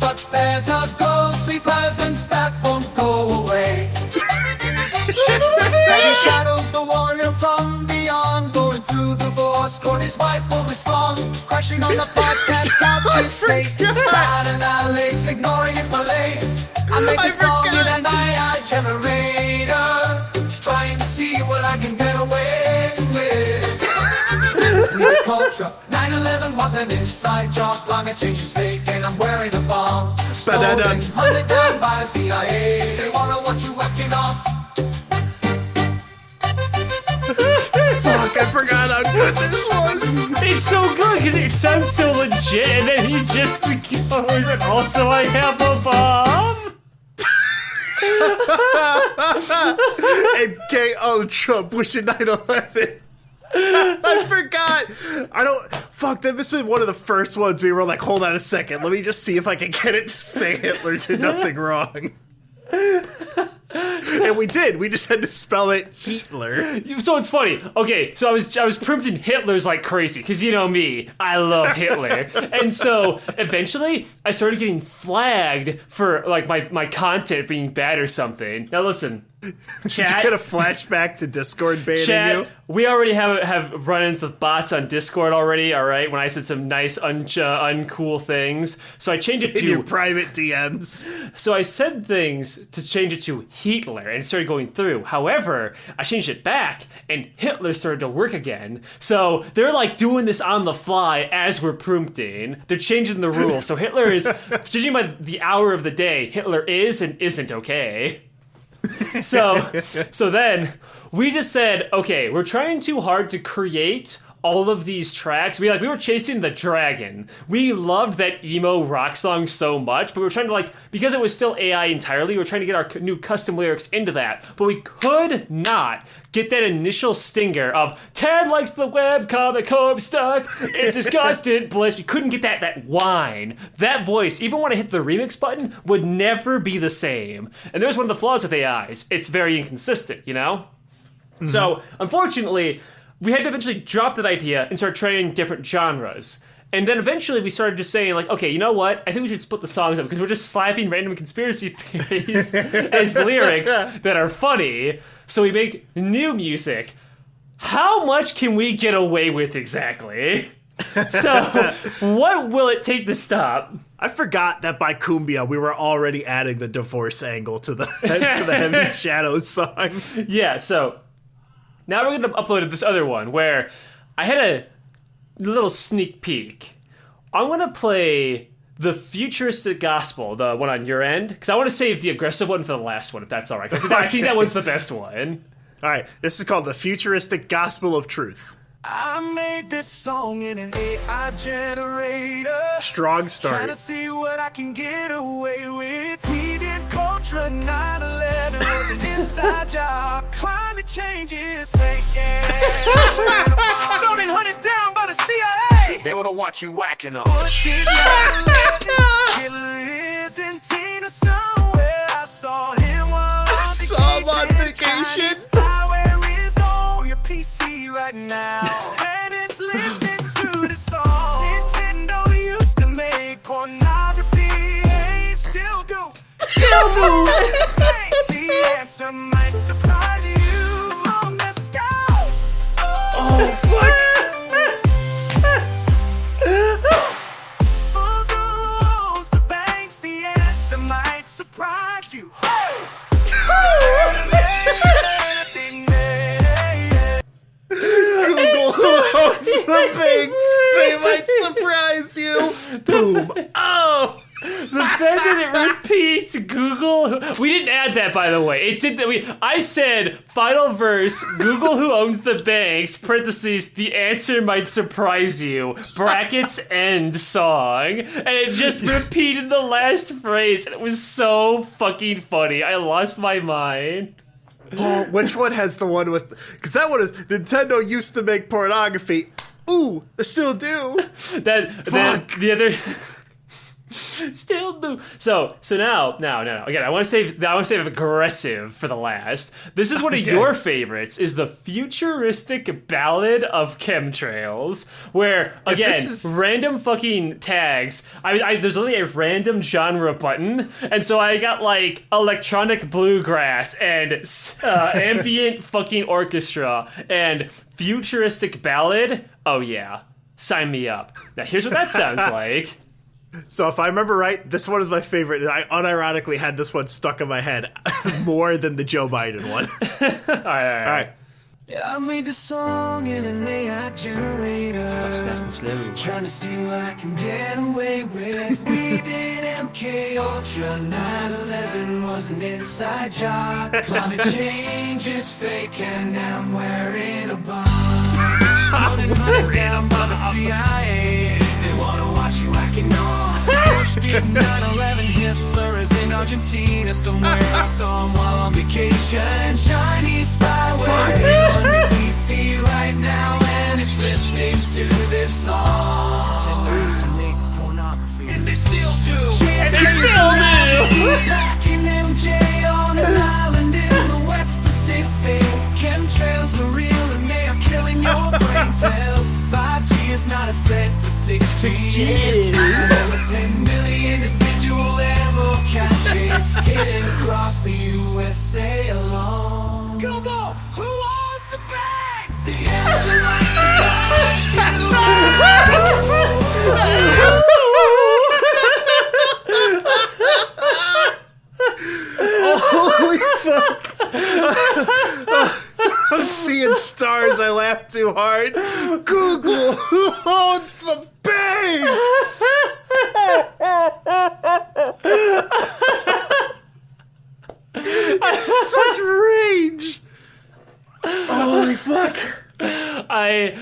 But there's a ghostly presence that won't go away. Heavy shadows, the warrior from beyond, going through the divorce court, his wife won't respond. Crashing on the podcast couch, his face. Tad and Alex ignoring his malaise. I make a song in an AI generator, trying to see what I can get away with. We the culture, 9/11 was an inside job. Climate change is fake and I'm wearing a bomb. Stolen, hunted down by the CIA. They wanna watch you whacking off. Fuck, I forgot how good this was. It's so good because it sounds so legit, and then he just goes, and also I have a bomb. And K.O. Trump wishing 9/11. I forgot. Fuck, that must have been one of the first ones we were like, hold on a second. Let me just see if I can get it to say Hitler did nothing wrong. And we did. We just had to spell it Hitler. So it's funny. Okay, so I was printing Hitler's like crazy because you know me, I love Hitler, and so eventually I started getting flagged for like my content being bad or something. Now listen, chat. Did you get a flashback to Discord banning Chat, you? we already have run-ins with bots on Discord already. All right, when I said some nice uncool things, so I changed it In to your private DMs. So I said things to change it to Hitler, and it started going through. However, I changed it back, and Hitler started to work again. So they're like doing this on the fly as we're prompting. They're changing the rules. So Hitler is, judging by the hour of the day, Hitler is and isn't okay. So then we just said, okay, we're trying too hard to create all of these tracks. We were chasing the dragon. We loved that emo rock song so much, but we were trying to because it was still AI entirely, we were trying to get our new custom lyrics into that, but we could not get that initial stinger of Tad likes the webcomic Homestuck. It's his constant bliss. We couldn't get that whine, that voice. Even when I hit the remix button, would never be the same. And there's one of the flaws with AIs. It's very inconsistent, you know? Mm-hmm. So unfortunately, we had to eventually drop that idea and start trying different genres. And then eventually we started just saying, okay, you know what? I think we should split the songs up because we're just slapping random conspiracy theories as lyrics that are funny. So we make new music. How much can we get away with exactly? So what will it take to stop? I forgot that by Cumbia we were already adding the divorce angle to the Heavy Shadows song. Yeah, so now we're going to upload this other one where I had a little sneak peek. I'm going to play the futuristic gospel, the one on your end, because I want to save the aggressive one for the last one, if that's all right. I think that one's the best one. All right, this is called the futuristic gospel of truth. I made this song in an AI generator. Strong start. Trying to see what I can get away with. We did Contra 9/11 was an inside job. Climate change is fake. I've been hunted down by the CIA. They wanna watch you whacking up. Killer is in Tina somewhere. I saw him on vacation. Spyware is on your PC right now. And it's listening to the song. Nintendo used to make pornography. They still do. The answer might surprise you. It's on the scout. Oh, fuck. The banks, the answer might surprise you. Google owns the banks. They might surprise you. Boom. Oh. The fact that it repeats Google. We didn't add that, by the way. It did that. I said final verse. Google who owns the banks. Parentheses. The answer might surprise you. Brackets end song. And it just repeated the last phrase. And it was so fucking funny. I lost my mind. Oh, which one has the one with? Because that one is Nintendo used to make pornography. Ooh, they still do. Then the other. Still do. So now. Again, I want to save aggressive for the last. This is one of your favorites. Is the futuristic ballad of chemtrails, where again random fucking tags. There's only a random genre button, and so I got like electronic bluegrass and ambient fucking orchestra and futuristic ballad. Oh yeah, sign me up. Now here's what that sounds like. So if I remember right, this one is my favorite. I unironically had this one stuck in my head more than the Joe Biden one. All right. Yeah, I made the song in an AI generator. Nice and slow. Trying to see what I can get away with. We did MK Ultra. 9/11 was an inside job. Climate change is fake, and I'm wearing a bomb. Hunted down by the CIA. They wanna watch you hacking off. Did 9/11. Hitler is in Argentina somewhere. I saw him while on vacation. Chinese spyware is on the PC right now, and it's listening to this song. Nintendo used to make pornography, and they still do. And they still do. Back in MJ on an island. years. Over 10 million individual ammo caches hidden across the USA alone. Google, who owns the bags? The answer lies Holy fuck! I'm seeing stars. I laughed too hard. Google, who owns the banks? Such rage. Holy fuck. The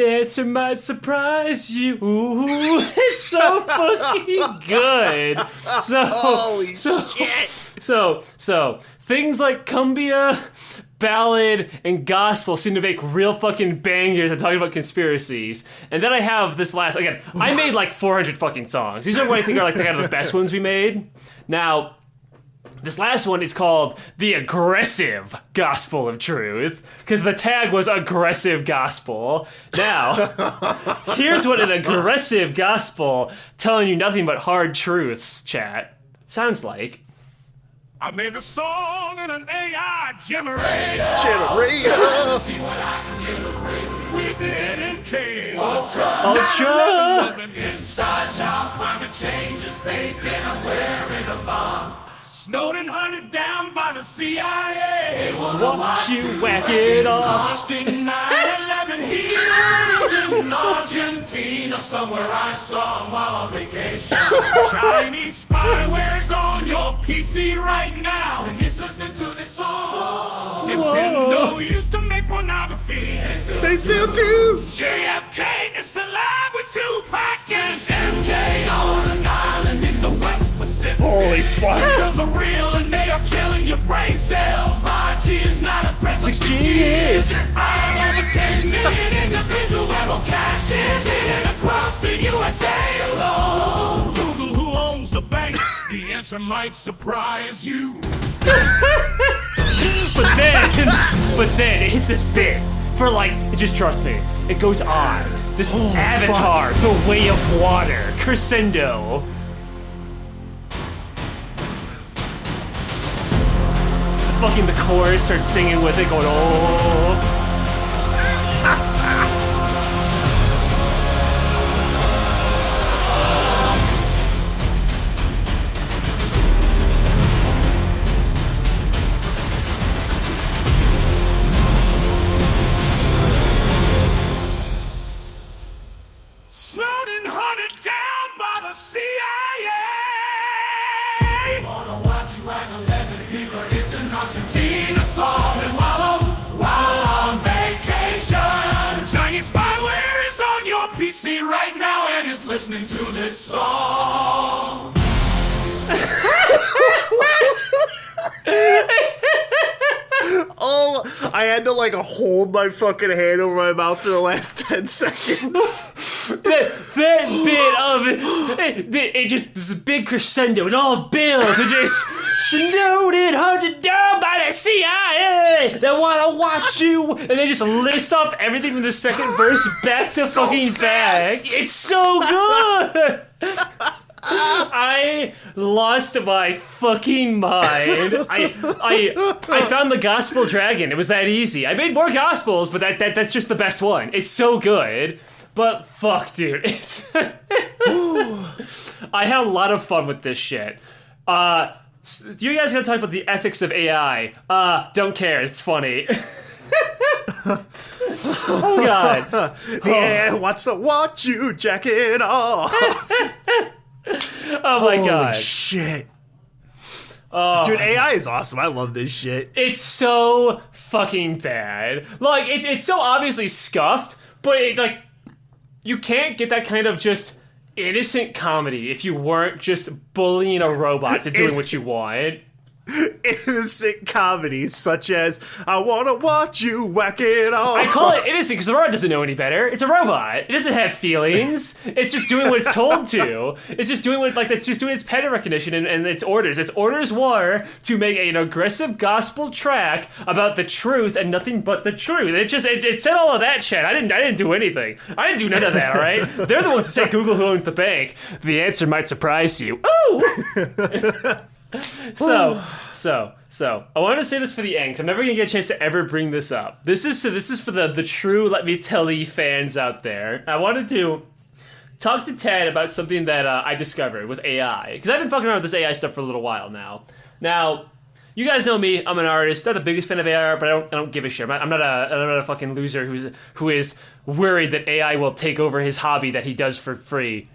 answer might surprise you. It's so fucking good. Holy shit. So things like cumbia, ballad, and gospel seem to make real fucking bangers. I'm talking about conspiracies. And then I have this last, again, I made like 400 fucking songs. These are what I think are like the kind of the best ones we made. Now, this last one is called The Aggressive Gospel of Truth, because the tag was aggressive gospel. Now, here's what an aggressive gospel telling you nothing but hard truths, chat, sounds like. I made a song in an AI generator. See what I can generate. We didn't care. Ultra! Was an inside job. Climate change is fake and I'm wearing a bomb. Snowden hunted down by the CIA. Watch you whack it off. Lost in 9/11 heroes in Argentina. Somewhere I saw them while on vacation. Chinese spyware's on your PC right now. And it's listening to this song. Nintendo used to make pornography. They still do. JFK is alive with Tupac and MJ on an island in the West Pacific. Holy fuck. Pictures are real and they are killing your brain cells. 5G is not a threat. 6G is. I have over 10 million individual ammo caches hidden across the USA alone. Google who owns the bank. The answer might surprise you. But then it hits this bit for like, just trust me, it goes on. This Avatar, The Way of Water, crescendo. Fucking the chorus starts singing with it, going, oh. Snowden hunted down by the CIA. Wanna watch you at 11 fever. It's an Argentina song and while on vacation. Chinese spyware is on your PC right now and it's listening to this song. Oh, I had to like hold my fucking hand over my mouth for the last 10 seconds. that bit of it just this big crescendo. It all builds. It just Snowden hunted down by the CIA. They want to watch you, and they just list off everything from the second verse back to So fucking fast. back. It's so good. I lost my fucking mind. I found the gospel dragon. It was that easy. I made more gospels, but that's just the best one. It's so good. But fuck, dude. It's I had a lot of fun with this shit. You guys gonna talk about the ethics of AI? Don't care. It's funny. Oh god. The AI wants to watch you jack it off. Oh my god. Holy shit. Dude, AI is awesome. I love this shit. It's so fucking bad. Like, it's so obviously scuffed, but like, you can't get that kind of just innocent comedy if you weren't just bullying a robot to doing what you want. innocent comedies such as I Wanna Watch You Whack It Off. I call it innocent because the robot doesn't know any better. It's a robot. It doesn't have feelings. It's just doing what it's told to. It's just doing it's just doing its pattern recognition and its orders. Its orders were to make an aggressive gospel track about the truth and nothing but the truth. It said all of that shit. I didn't do anything. I didn't do none of that. All right. They're the ones who say Google who owns the bank. The answer might surprise you. Ooh. So, I wanted to say this for the end, 'cause I'm never gonna get a chance to ever bring this up. This is for the true Let Me Tell You fans out there. I wanted to talk to Ted about something that I discovered with AI, because I've been fucking around with this AI stuff for a little while now. Now, you guys know me. I'm an artist. Not the biggest fan of AI, but I don't give a shit. I'm not a fucking loser who is worried that AI will take over his hobby that he does for free.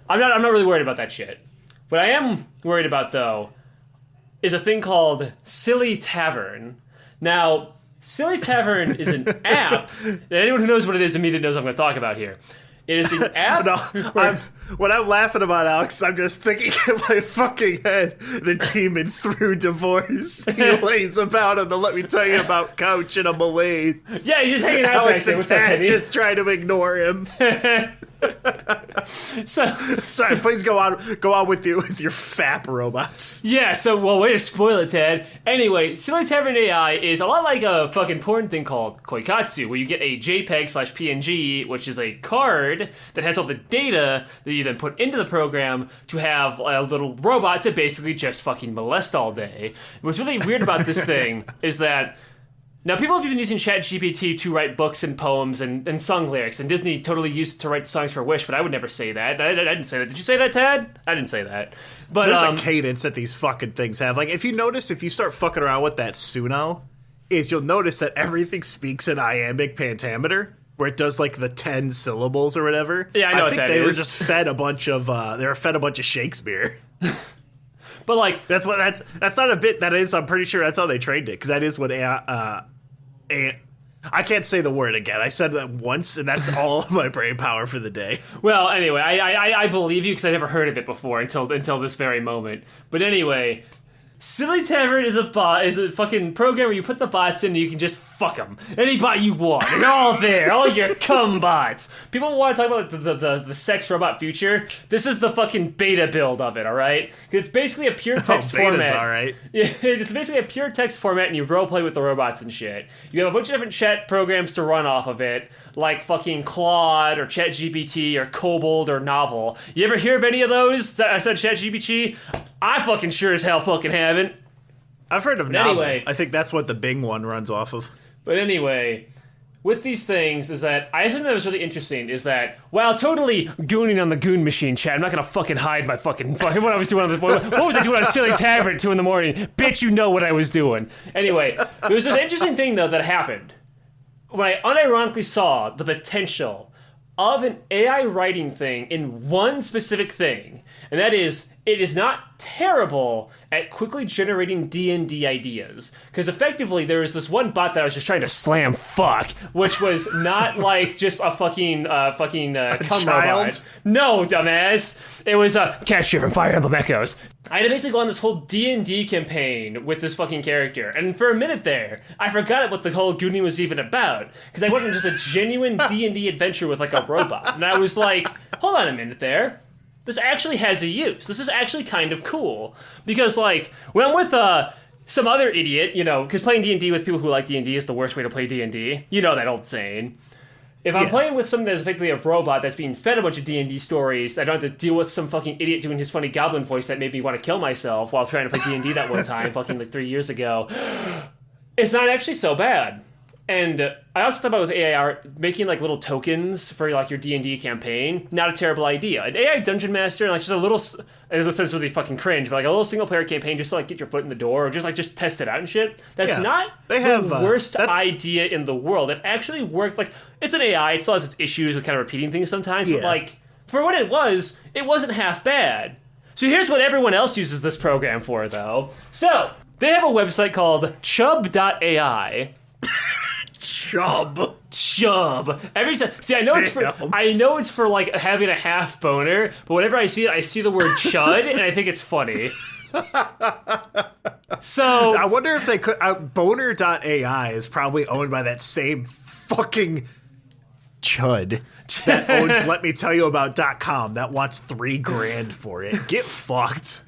I'm not really worried about that shit. What I am worried about, though, is a thing called Silly Tavern. Now, Silly Tavern is an app that anyone who knows what it is immediately knows what I'm going to talk about here. It is an app. When I'm laughing about Alex, I'm just thinking in my fucking head the demon through divorce. He lays about on the Let Me Tell You About couch in a malaise. Yeah, you're just hanging out Alex back and there. Ted just trying to ignore him. Sorry, please go on with your fap robots. Yeah, way to spoil it, Ted. Anyway, Silly Tavern AI is a lot like a fucking porn thing called Koikatsu, where you get a JPEG/PNG, which is a card that has all the data that you then put into the program to have a little robot to basically just fucking molest all day. What's really weird about this thing is that now, people have been using ChatGPT to write books and poems and song lyrics, and Disney totally used it to write songs for Wish, but I would never say that. I didn't say that. Did you say that, Tad? I didn't say that. But there's a cadence that these fucking things have. Like, if you start fucking around with that Suno, you'll notice that everything speaks in iambic pentameter, where it does like the 10 syllables or whatever. Yeah, I know what that is. I think they were just fed a bunch of Shakespeare. But like that's not a bit. That is, I'm pretty sure that's how they trained it, because that is what I can't say the word again. I said that once, and that's all of my brain power for the day. Well, anyway, I believe you because I never heard of it before until this very moment. But anyway, Silly Tavern is a fucking program where you put the bots in and you can just fuck them. Any bot you want. They're all there. All your cum bots. People want to talk about the sex robot future. This is the fucking beta build of it, alright? It's basically a pure text format. Beta's alright. Yeah, it's basically a pure text format and you roleplay with the robots and shit. You have a bunch of different chat programs to run off of it, like fucking Claude or ChatGPT or Kobold or Novel. You ever hear of any of those? I said ChatGPT. I fucking sure as hell fucking haven't. I've heard of Novel. Anyway, I think that's what the Bing one runs off of. But anyway, with these things is that I think that was really interesting is that while totally gooning on the goon machine chat, I'm not gonna fucking hide my fucking what I was doing on this. What was I doing on Silly Tavern at 2 a.m? Bitch, you know what I was doing. Anyway, there was this interesting thing though that happened when I unironically saw the potential of an AI writing thing in one specific thing, and that is it is not terrible at quickly generating D&D ideas. Because effectively, there was this one bot that I was just trying to slam fuck, which was not like just a fucking cum robot. No, dumbass. It was a cashier from Fire Emblem Echoes. I had to basically go on this whole D&D campaign with this fucking character. And for a minute there, I forgot what the whole Goonie was even about. Because I went on just a genuine D&D adventure with like a robot. And I was like, hold on a minute there. This actually has a use. This is actually kind of cool. Because, like, when I'm with some other idiot, you know, because playing D&D with people who like D&D is the worst way to play D&D. You know that old saying. If I'm playing with someone that's effectively a robot that's being fed a bunch of D&D stories, I don't have to deal with some fucking idiot doing his funny goblin voice that made me want to kill myself while trying to play D&D that one time, fucking like 3 years ago. It's not actually so bad. And I also talk about with AI art, making like little tokens for like your D&D campaign. Not a terrible idea. An AI dungeon master, like just a little, this is really fucking cringe, but like a little single player campaign just to like get your foot in the door or just test it out and shit. That's not the worst idea in the world. It actually worked. Like, it's an AI, it still has its issues with kind of repeating things sometimes, but like, for what it wasn't half bad. So here's what everyone else uses this program for, though. So, they have a website called Chub.ai. Chub. Every time, see, I know it's for like having a half boner, but whenever I see it, I see the word chud, and I think it's funny. So I wonder if they could. Boner.ai is probably owned by that same fucking chud that owns LetMeTellYouAbout.com that wants $3,000 for it. Get fucked.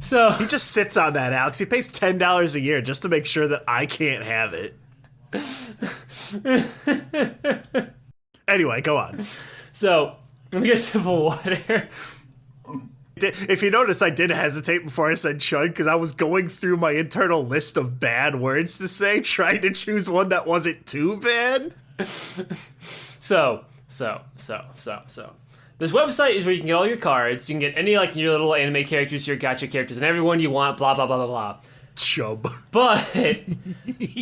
So He just sits on that, Alex. He pays $10 a year just to make sure that I can't have it. Anyway, go on. So let me get some water. If you notice, I did hesitate before I said chud because I was going through my internal list of bad words to say, trying to choose one that wasn't too bad. So. This website is where you can get all your cards. You can get any, like, your little anime characters, your gacha characters, and everyone you want, blah, blah, blah, blah, blah. Chub. But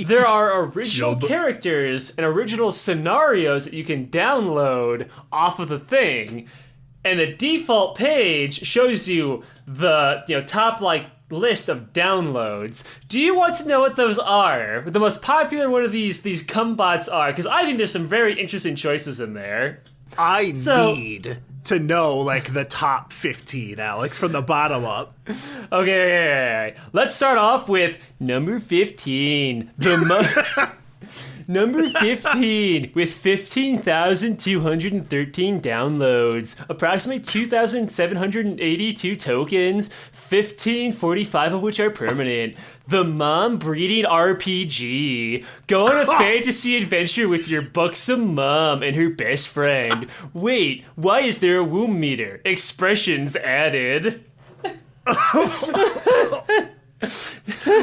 there are original Chub. characters and original scenarios that you can download off of the thing. And the default page shows you the top, like, list of downloads. Do you want to know what those are? What the most popular one of these cumbots are? Because I think there's some very interesting choices in there. I need to know, like, the top 15, Alex, from the bottom up. Okay. Let's start off with number 15. Number 15 with 15,213 downloads, approximately 2,782 tokens, 1,545 of which are permanent. The Mom Breeding RPG. Go on a fantasy adventure with your buxom mom and her best friend. Wait, why is there a womb meter? Expressions added.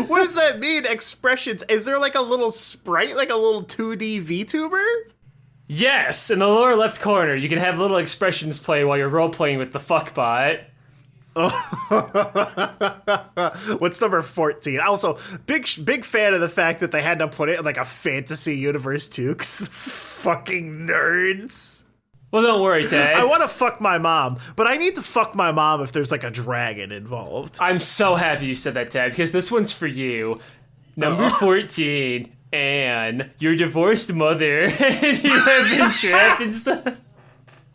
What does that mean, expressions? Is there, like, a little sprite, like a little 2D VTuber? Yes, in the lower left corner, you can have little expressions play while you're role-playing with the fuckbot. What's number 14? Also, big fan of the fact that they had to put it in, like, a fantasy universe, too, because fucking nerds. Well, don't worry, Ted. I want to fuck my mom, but I need to fuck my mom if there's, like, a dragon involved. I'm so happy you said that, Ted, because this one's for you. Number 14, Anne, your divorced mother, and you have been trapped inside...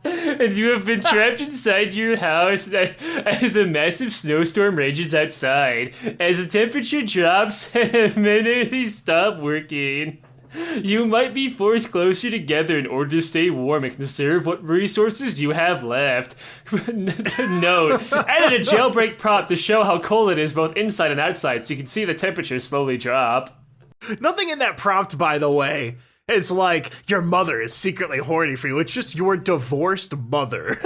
And you have been trapped inside your house as a massive snowstorm rages outside. As the temperature drops and amenities stop working, you might be forced closer together in order to stay warm and conserve what resources you have left. Note, added a jailbreak prop to show how cold it is both inside and outside so you can see the temperature slowly drop. Nothing in that prompt, by the way. It's like your mother is secretly horny for you. It's just your divorced mother.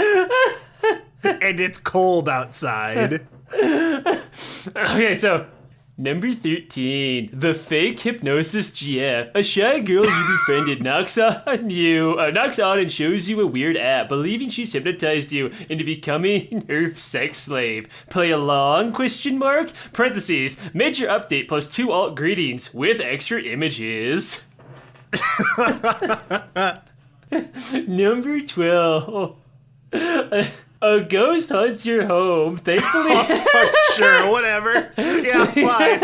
And it's cold outside. Okay, so number 13, the fake hypnosis GF. A shy girl you befriended knocks on and shows you a weird app, believing she's hypnotized you into becoming her sex slave. Play along? ? Parentheses. Major update plus 2 alt greetings with extra images. Number 12. A ghost haunts your home. Thankfully, Sure, whatever. Yeah, fine.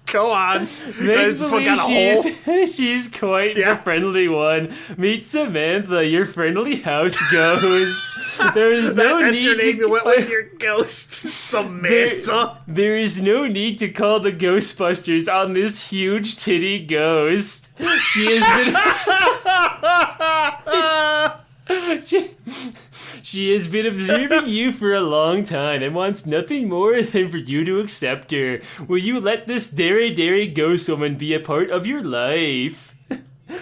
Go on. This one got a hole. she's quite the friendly one. Meet Samantha, your friendly house ghost. There's no That's need your name. to You went with your ghost, Samantha. There is no need to call the Ghostbusters on this huge titty ghost. She has been observing you for a long time and wants nothing more than for you to accept her. Will you let this dairy ghost woman be a part of your life?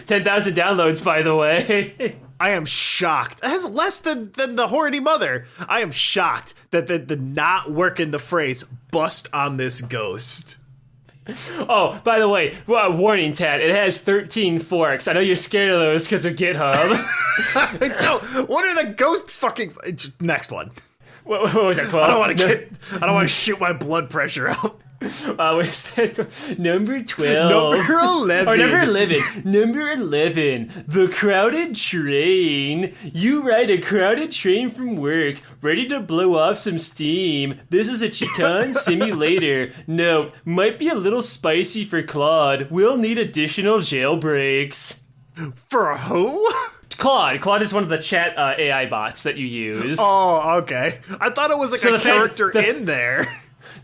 10,000 downloads, by the way. I am shocked. It has less than the horny mother. I am shocked that the not working the phrase bust on this ghost. Oh, by the way, warning, Tad, it has 13 forks. I know you're scared of those because of GitHub. What are the ghost fucking... Next one. What was that, 12? I don't want to shoot my blood pressure out. Number 12. Number 11. Or number 11. Number 11. The crowded train. You ride a crowded train from work, ready to blow off some steam. This is a Chican simulator. Note, might be a little spicy for Claude. We'll need additional jailbreaks. For who? Claude is one of the chat AI bots that you use. Oh, okay. I thought it was like So a character in there.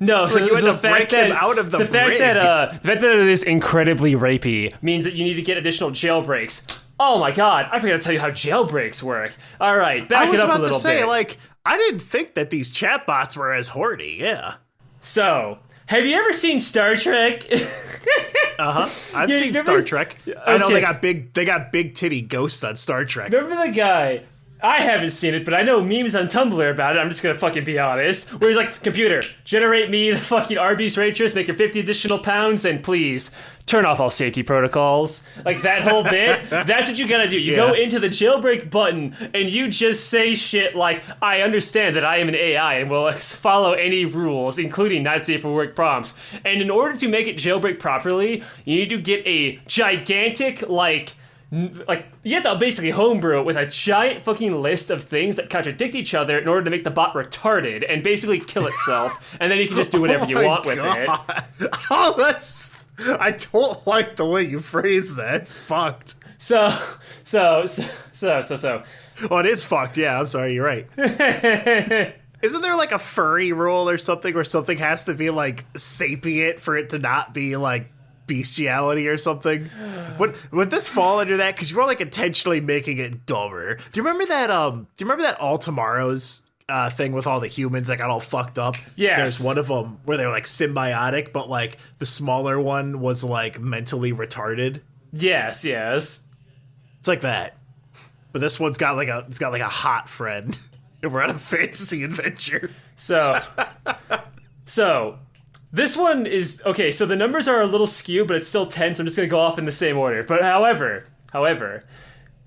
No, Like, you had the to fact break him that out of the fact rig. that the fact that it is incredibly rapey means that you need to get additional jailbreaks. Oh my god, I forgot to tell you how jailbreaks work. All right, back I was it up about a little to say, bit. like, I didn't think that these chatbots were as horny. Yeah. So, have you ever seen Star Trek? I've Yeah, seen remember- Star Trek. I know Okay. they got big titty ghosts on Star Trek. Remember the guy? I haven't seen it, but I know memes on Tumblr about it. I'm just gonna fucking be honest. Where he's like, computer, generate me the fucking Arby's waitress, make her 50 additional pounds, and please turn off all safety protocols. Like that whole bit. That's what you gotta do. You go Yeah. into the jailbreak button and you just say shit like, I understand that I am an AI and will follow any rules, including not safe for work prompts. And in order to make it jailbreak properly, you need to get a gigantic, you have to basically homebrew it with a giant fucking list of things that contradict each other in order to make the bot retarded and basically kill itself, and then you can just do whatever you my want with it. Oh, that's. I don't like the way you phrase that. It's fucked. So. Oh, it is fucked. Yeah, I'm sorry. You're right. Isn't there like a furry rule or something where something has to be like sapient for it to not be like bestiality or something? Would this fall under that? Because you're like intentionally making it dumber. Do you remember that? Do you remember that All Tomorrows thing with all the humans that got all fucked up? Yes. There's one of them where they're like symbiotic, but like the smaller one was like mentally retarded. Yes. It's like that, but this one's got like a hot friend, and we're on a fantasy adventure. So this one is okay. So the numbers are a little skewed, but it's still 10. So I'm just gonna go off in the same order. But however,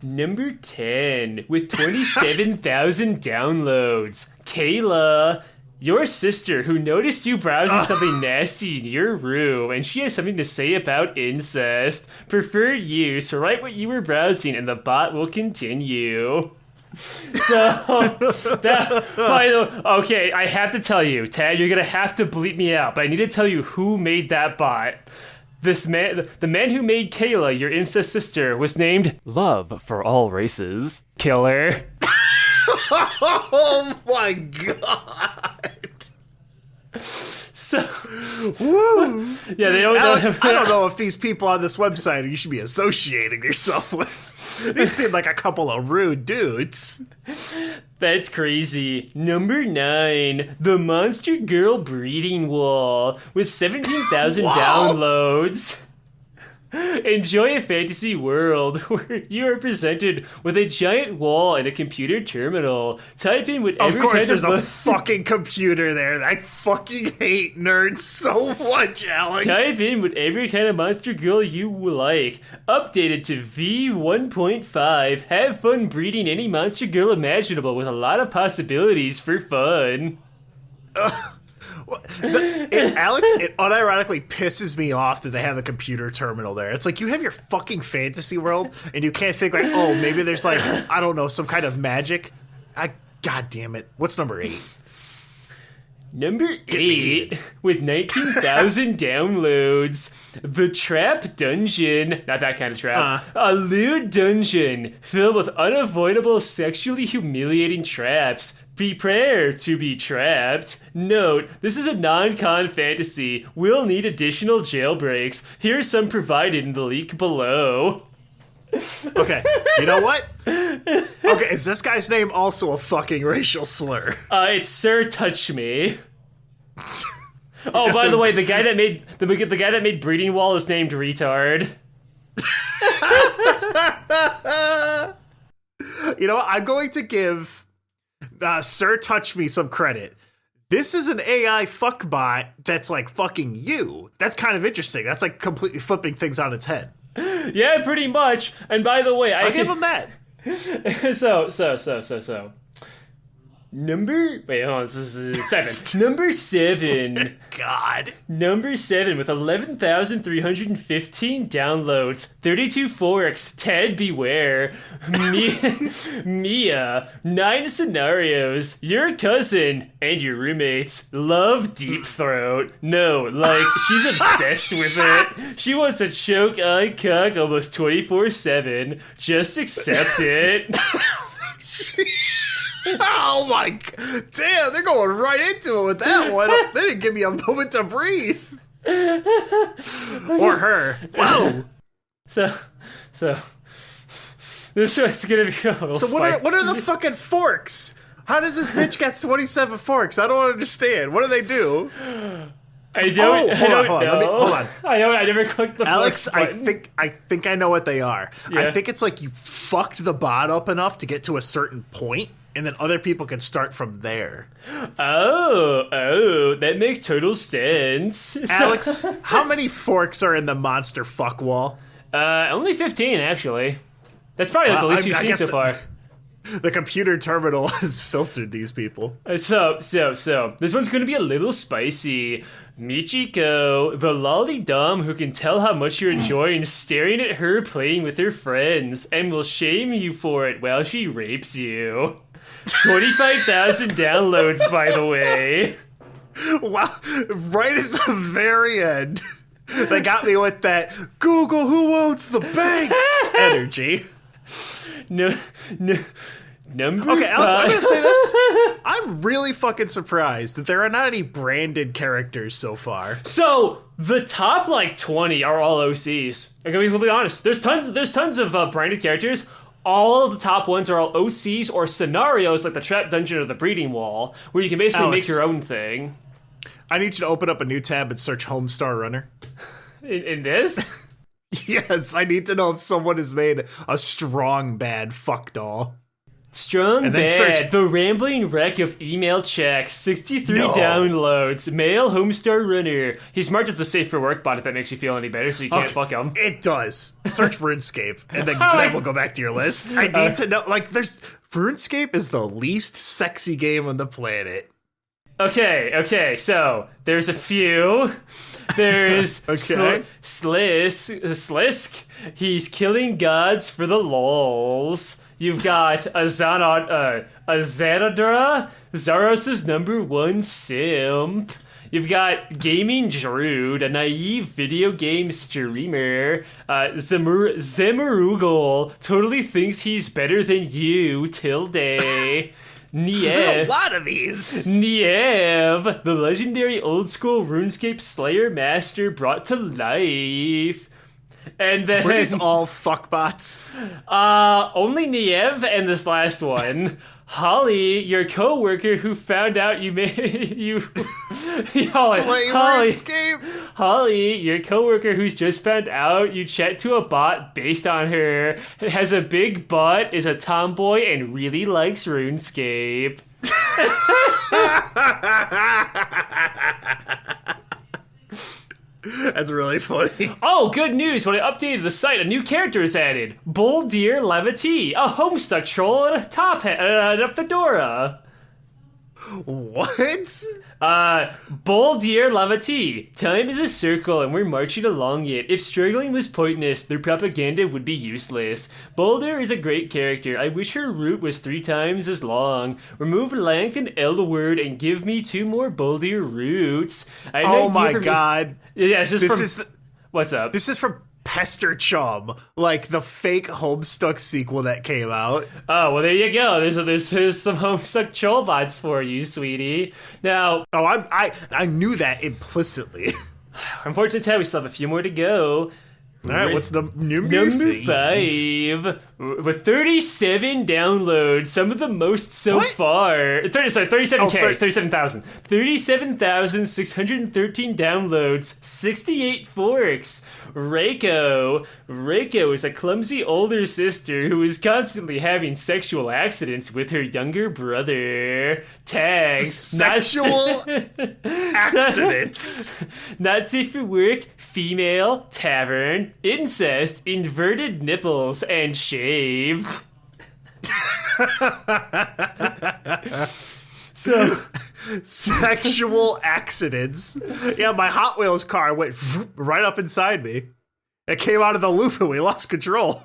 number 10 with 27,000 downloads, Kayla, your sister, who noticed you browsing something nasty in your room, and she has something to say about incest. Preferred use. Write what you were browsing, and the bot will continue. So, okay, I have to tell you, Tad, you're gonna have to bleep me out, but I need to tell you who made that bot. This man, the man who made Kayla, your incest sister, was named Love for All Races. Killer. Oh my god! So, Woo! yeah, they don't Alex, know. I don't know if these people on this website you should be associating yourself with. These seem like a couple of rude dudes. That's crazy. Number 9, the Monster Girl Breeding Wall with 17,000 downloads. Enjoy a fantasy world where you are presented with a giant wall and a computer terminal. Type in whatever Of course, kind there's of a fucking computer there. I fucking hate nerds so much, Alex. Type in whatever kind of monster girl you like. Updated to V1.5. Have fun breeding any monster girl imaginable with a lot of possibilities for fun. Alex, it unironically pisses me off that they have a computer terminal there. It's like you have your fucking fantasy world, and you can't think like, oh, maybe there's like, I don't know, some kind of magic. God damn it. What's number 8? Number 8, with 19,000 downloads, The Trap Dungeon. Not that kind of trap. A lewd dungeon filled with unavoidable sexually humiliating traps. Prepare to be trapped. Note, this is a non-con fantasy. We'll need additional jailbreaks. Here's some provided in the link below. Okay, you know what? Okay, is this guy's name also a fucking racial slur? It's Sir Touch Me. Oh, by the way, the guy that made Breeding Wall is named Retard. You know what? I'm going to give Sir Touch Me some credit. This is an AI fuckbot that's like fucking you. That's kind of interesting. That's like completely flipping things on its head. Yeah, pretty much. And by the way, I'll give him that. So. Number 7. Number 7. God. Number 7 with 11,315 downloads, 32 forks, Ted beware, Mia, 9 scenarios, your cousin, and your roommates love Deep Throat. No, like, she's obsessed with it. She wants to choke on cock almost 24/7. Just accept it. Oh my, damn, they're going right into it with that one. They didn't give me a moment to breathe. Or her. Whoa. So this show's gonna be a little So what are the fucking forks? How does this bitch get 27 forks? I don't understand. What do they do? I don't Hold know. on. I never clicked the Alex, forks I button. think I know what they are. Yeah. I think it's like you fucked the bot up enough to get to a certain point, and then other people can start from there. Oh, that makes total sense. Alex, how many forks are in the monster fuck wall? Only 15 actually. That's probably like the least I we've seen guess so far. The computer terminal has filtered these people. So, this one's gonna be a little spicy. Michiko, the lolly dom who can tell how much you're enjoying staring at her playing with her friends and will shame you for it while she rapes you. 25,000 downloads, by the way. Wow, right at the very end. They got me with that Google who owns the banks energy. No. Number Okay, Alex, I'm five. gonna say this. I'm really fucking surprised that there are not any branded characters so far. So the top like 20 are all OCs. I'm gonna be completely honest. There's tons of branded characters. All of the top ones are all OCs or scenarios like the Trap Dungeon or the Breeding Wall, where you can basically Alex, make your own thing. I need you to open up a new tab and search Homestar Runner. In this? Yes, I need to know if someone has made a strong bad fuck doll. Strong And then Bad, search- the rambling wreck of email checks, 63 No. downloads, male Homestar Runner. He's marked as a safe for work bot if that makes you feel any better, so you can't fuck him. It does. Search RuneScape, and then, Oh, then we'll go back to your list. I need to know, like, RuneScape is the least sexy game on the planet. Okay, so there's a few. There's Okay. Slisk. He's killing gods for the lols. You've got a Xanadra, Zaros' #1 simp. You've got Gaming Druid, a naive video game streamer. Zemurugal totally thinks he's better than you, tilde. There's a Niev, lot of these. Niev, the legendary old-school RuneScape Slayer master brought to life. And then Were these all fuckbots? only Niev and this last one. Holly, your coworker who found out you made you Holly, Play Holly, RuneScape? Holly, your coworker who's just found out you chat to a bot based on her, has a big butt, is a tomboy, and really likes RuneScape. That's really funny. Oh, good news! When I updated the site, a new character is added. Bull Deer Levity, a homestuck troll and a top hat, and a fedora. What? Bull Deer Levity. Time is a circle and we're marching along it. If struggling was pointless, their propaganda would be useless. Boulder is a great character. I wish her route was 3 times as long. Remove Lank and L word and give me 2 more Boulder routes. Oh my god. Yeah, it's just This from... is What's up? This is from Pester Chum, like the fake Homestuck sequel that came out. Oh, well, there you go. There's some Homestuck troll bots for you, sweetie. Now, Oh, I knew that implicitly. unfortunately, Ted, we still have a few more to go. All right, what's the number Number 5? 5 with 37 downloads, some of the most so What? far. 37K, Oh, 37,000. 37,613 downloads, 68 forks. Reiko is a clumsy older sister who is constantly having sexual accidents with her younger brother. Tag. Sexual accidents. Not safe for work, female, tavern, incest, inverted nipples, and shaved. So, Sexual accidents. Yeah, my Hot Wheels car went right up inside me. It came out of the loop and we lost control.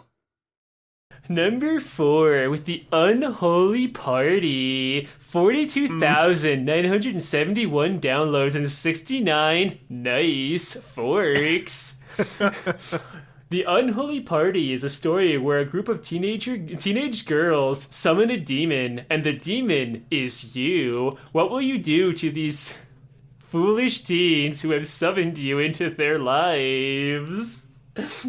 number 4 with the Unholy Party. 42,971 downloads and 69 nice forks. The Unholy Party is a story where a group of teenage girls summon a demon, and the demon is you. What will you do to these foolish teens who have summoned you into their lives?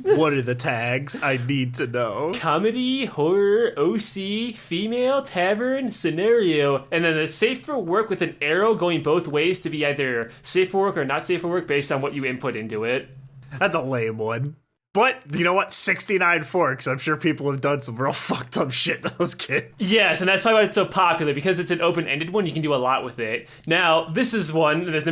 What are the tags? I need to know. Comedy, horror, OC, female, tavern, scenario, and then the safe for work with an arrow going both ways to be either safe for work or not safe for work based on what you input into it. That's a lame one. But, you know what? 69 forks. I'm sure people have done some real fucked up shit to those kids. Yes, and that's probably why it's so popular, because it's an open-ended one. You can do a lot with it. Now, this is one. There's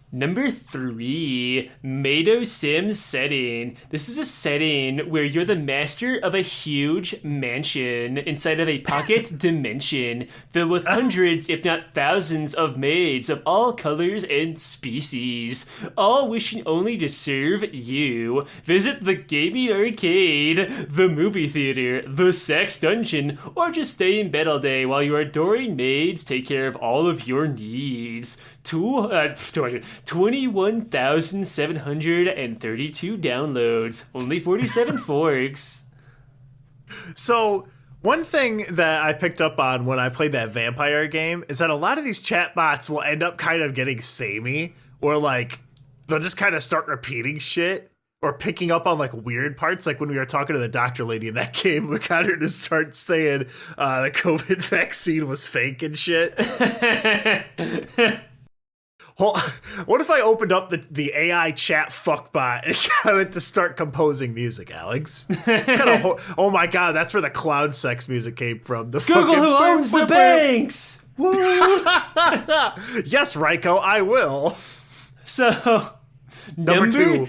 Number 3, Mado Sim setting. This is a setting where you're the master of a huge mansion inside of a pocket dimension filled with hundreds, if not thousands, of maids of all colors and species, all wishing only to serve you. Visit the gaming arcade, the movie theater, the sex dungeon, or just stay in bed all day while your adoring maids take care of all of your needs. 21,732 downloads, only 47 forks. So, one thing that I picked up on when I played that vampire game is that a lot of these chatbots will end up kind of getting samey, or like they'll just kind of start repeating shit or picking up on like weird parts. Like when we were talking to the doctor lady in that game, we got her to start saying the COVID vaccine was fake and shit. What if I opened up the AI chat fuckbot and got it to start composing music, Alex? Oh my god, that's where the cloud sex music came from. The Google fucking who owns the banks! Woo! Yes, Ryko, I will. So, Number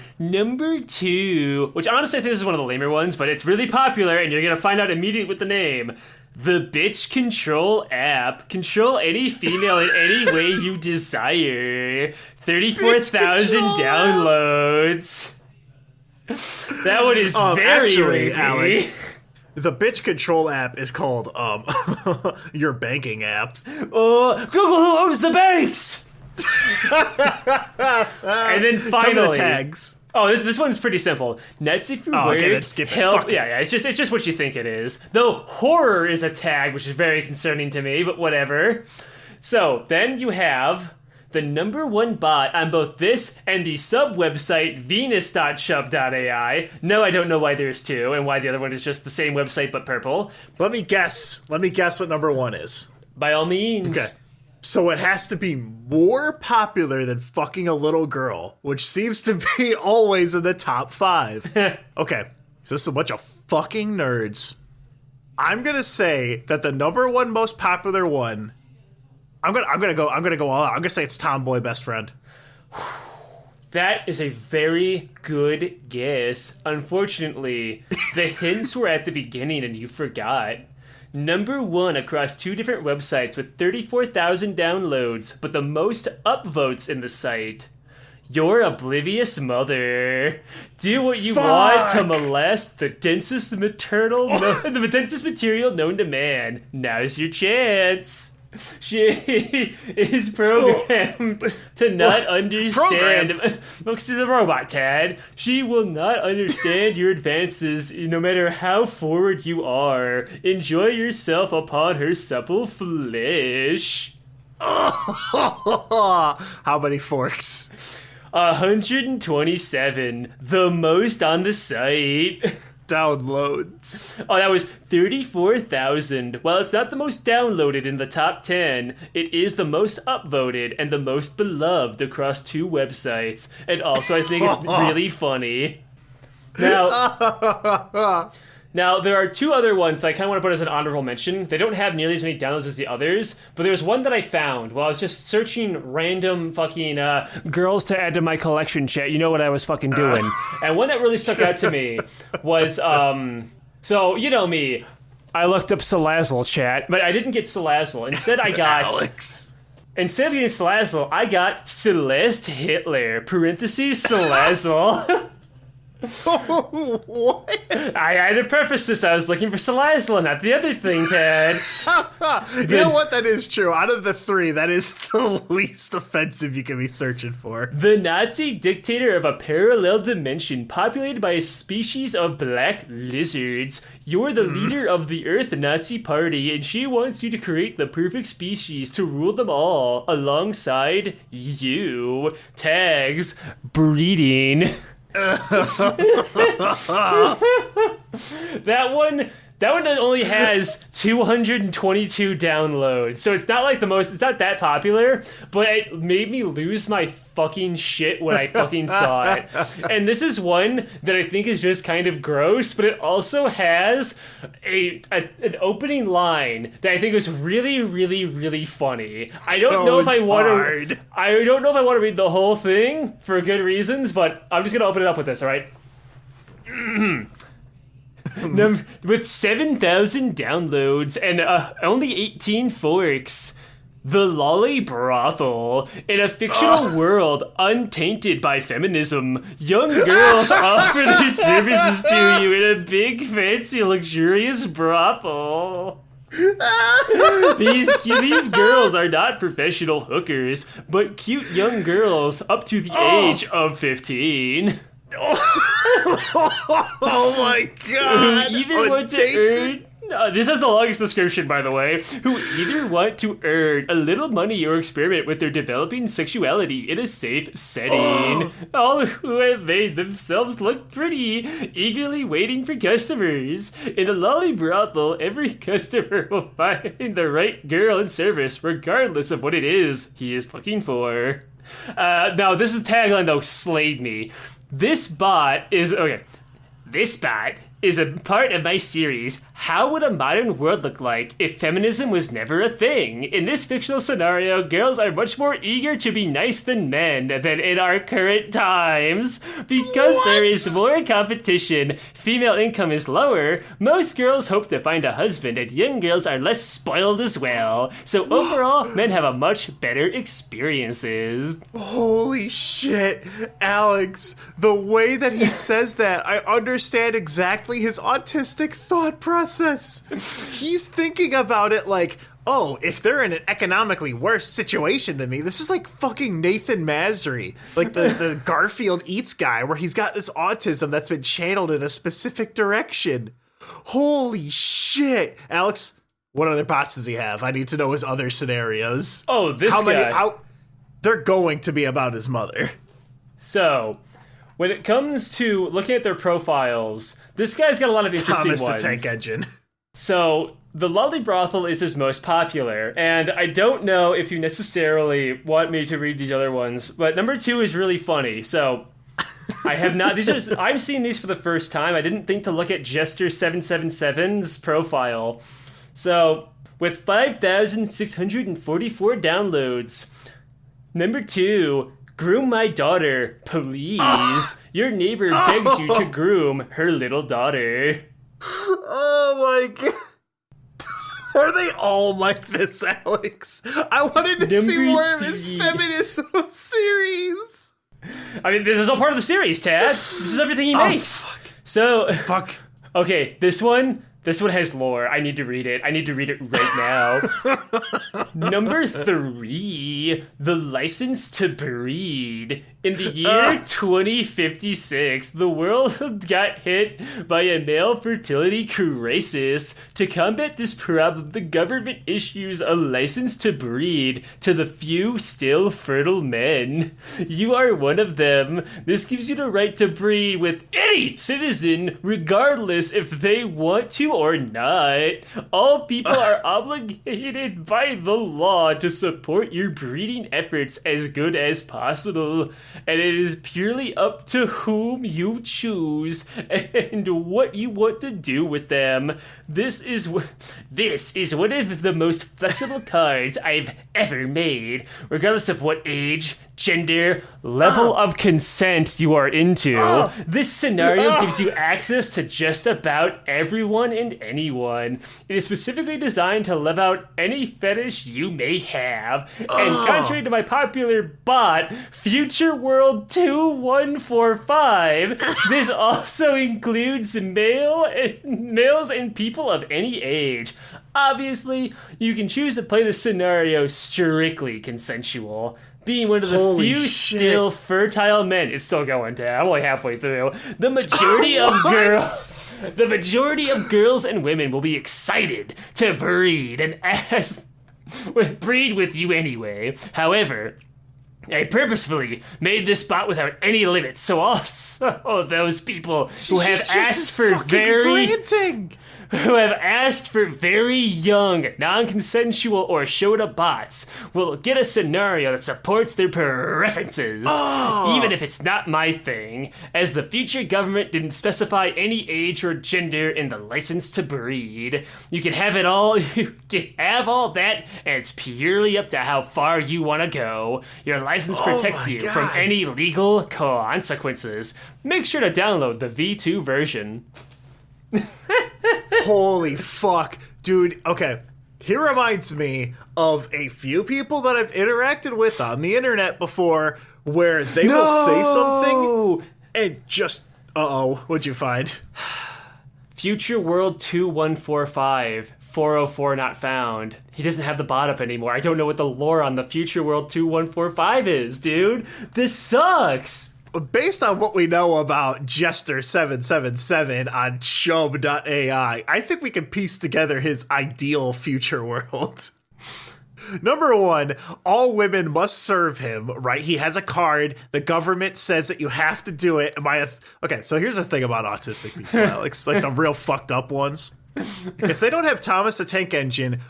two, which honestly I think this is one of the lamer ones, but it's really popular and you're going to find out immediately with the name. The Bitch Control app. Control any female in any way you desire. 34,000 downloads. That one is very actually, rapey. Alex, the Bitch Control app is called your banking app. Google who owns the banks. And then finally, Tell me the tags. Oh, this one's pretty simple. Nets if you work. Okay, then skip it. Help. Fuck it. Yeah. It's just what you think it is. Though horror is a tag, which is very concerning to me, but whatever. So then you have the #1 bot on both this and the sub website Venus.Chub.ai. No, I don't know why there's two and why the other one is just the same website but purple. Let me guess what #1 is. By all means. Okay. So it has to be more popular than fucking a little girl, which seems to be always in the top 5. Okay, so this is a bunch of fucking nerds. I'm gonna say that the #1 most popular one. I'm gonna go all out. I'm gonna say it's Tomboy Best Friend. That is a very good guess. Unfortunately, the hints were at the beginning and you forgot. #1 across 2 different websites with 34,000 downloads, but the most upvotes in the site. Your oblivious mother. Do what you want to molest the densest material known to man. Now's your chance. She is programmed to not understand. Look, she's a robot, Tad. She will not understand your advances, no matter how forward you are. Enjoy yourself upon her supple flesh. How many forks? 127, the most on the site. Downloads. Oh, that was 34,000. While it's not the most downloaded in the top 10, it is the most upvoted and the most beloved across 2 websites. And also, I think it's really funny. Now, there are 2 other ones that I kind of want to put as an honorable mention. They don't have nearly as many downloads as the others, but there's one that I found while I was just searching random fucking girls to add to my collection, chat. You know what I was fucking doing. And one that really stuck out to me was, so, you know me, I looked up Salazzle, chat, but I didn't get Salazzle. Instead, I got... Alex. Instead of getting Salazzle, I got Celeste Hitler, parentheses, Salazzle. What? I had to preface this. I was looking for Salazla, not the other thing, Ted. You know what? That is true. Out of the three, that is the least offensive you can be searching for. The Nazi dictator of a parallel dimension populated by a species of black lizards. You're the leader of the Earth Nazi Party, and she wants you to create the perfect species to rule them all alongside you. Tags, breeding. That one only has 222 downloads, so it's not like it's not that popular, but it made me lose my fucking shit when I fucking saw it. And this is one that I think is just kind of gross, but it also has an opening line that I think is really, really, really funny. I don't know if I want to read the whole thing for good reasons, but I'm just gonna open it up with this, all right? With 7,000 downloads and only 18 forks, the Lolly Brothel. In a fictional world untainted by feminism, young girls offer their services to you in a big, fancy, luxurious brothel. These girls are not professional hookers, but cute young girls up to the age of 15. Oh my god! Who either want to earn... this has the longest description, by the way. Who either want to earn a little money or experiment with their developing sexuality in a safe setting. All who have made themselves look pretty, eagerly waiting for customers. In a lolly brothel, every customer will find the right girl in service, regardless of what it is he is looking for. Now, this is the tagline, though, slayed me. This bot is a part of my series, How Would a Modern World Look Like If Feminism Was Never a Thing? In this fictional scenario, girls are much more eager to be nice than men than in our current times. Because there is more competition, female income is lower, most girls hope to find a husband, and young girls are less spoiled as well. So overall, men have a much better experiences. Holy shit, Alex. The way that he says that, I understand exactly his autistic thought process. He's thinking about it like, oh, if they're in an economically worse situation than me, this is like fucking Nathan Masry, like the Garfield Eats guy, where he's got this autism that's been channeled in a specific direction. Holy shit. Alex, what other bots does he have? I need to know his other scenarios. Oh, this guy. They're going to be about his mother. So, when it comes to looking at their profiles, this guy's got a lot of interesting Thomas ones. the Tank Engine. So, the Lolly Brothel is his most popular, and I don't know if you necessarily want me to read these other ones, but number 2 is really funny. So, I have not. I'm seeing these for the first time. I didn't think to look at Jester777's profile. So, with 5,644 downloads, number 2. Groom my daughter, please. Your neighbor begs you to groom her little daughter. Oh my god. Are they all like this, Alex? I wanted to see more of his feminism series. I mean, this is all part of the series, Tad. This is everything he makes. Fuck. So, Fuck. Okay, this one has lore. I need to read it. I need to read it right now. Number 3, the license to breed. In the year 2056, the world got hit by a male fertility crisis. To combat this problem, the government issues a license to breed to the few still fertile men. You are one of them. This gives you the right to breed with any citizen, regardless if they want to or not. All people are obligated by the law to support your breeding efforts as good as possible, and it is purely up to whom you choose and what you want to do with them. This is one of the most flexible cards I've ever made, regardless of what age, gender, level of consent you are into. This scenario gives you access to just about everyone and anyone. It is specifically designed to live out any fetish you may have. And contrary to my popular bot, Future World 2145, this also includes males and people of any age. Obviously, you can choose to play the scenario strictly consensual. Being one of the Holy few shit. still fertile men, it's still going down. I'm only halfway through. The majority of girls and women will be excited to breed with you anyway. However, I purposefully made this bot without any limits, so also those people who have asked for very young, non-consensual, or showed up bots will get a scenario that supports their preferences, even if it's not my thing, as the future government didn't specify any age or gender in the license to breed. You can have it all, you can have all that, and it's purely up to how far you want to go. Your license protects you from any legal consequences. Make sure to download the V2 version. Holy fuck. Dude, okay. He reminds me of a few people that I've interacted with on the internet before where they will say something and just, what'd you find? Future World 2145, 404 not found. He doesn't have the bot up anymore. I don't know what the lore on the Future World 2145 is, dude. This sucks. Based on what we know about Jester777 on Chub.ai, I think we can piece together his ideal future world. Number one, all women must serve him, right? He has a card. The government says that you have to do it. Okay, so here's the thing about autistic people, Alex, like the real fucked up ones. If they don't have Thomas the Tank Engine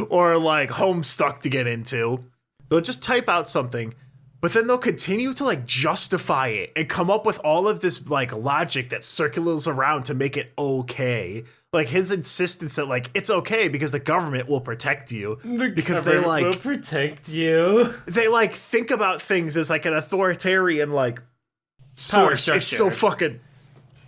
or like Homestuck to get into, they'll just type out something. But then they'll continue to like justify it and come up with all of this like logic that circles around to make it okay. Like his insistence that like it's okay because the government will protect you because they like will protect you. They like think about things as like an authoritarian like Power source. structure. It's so fucking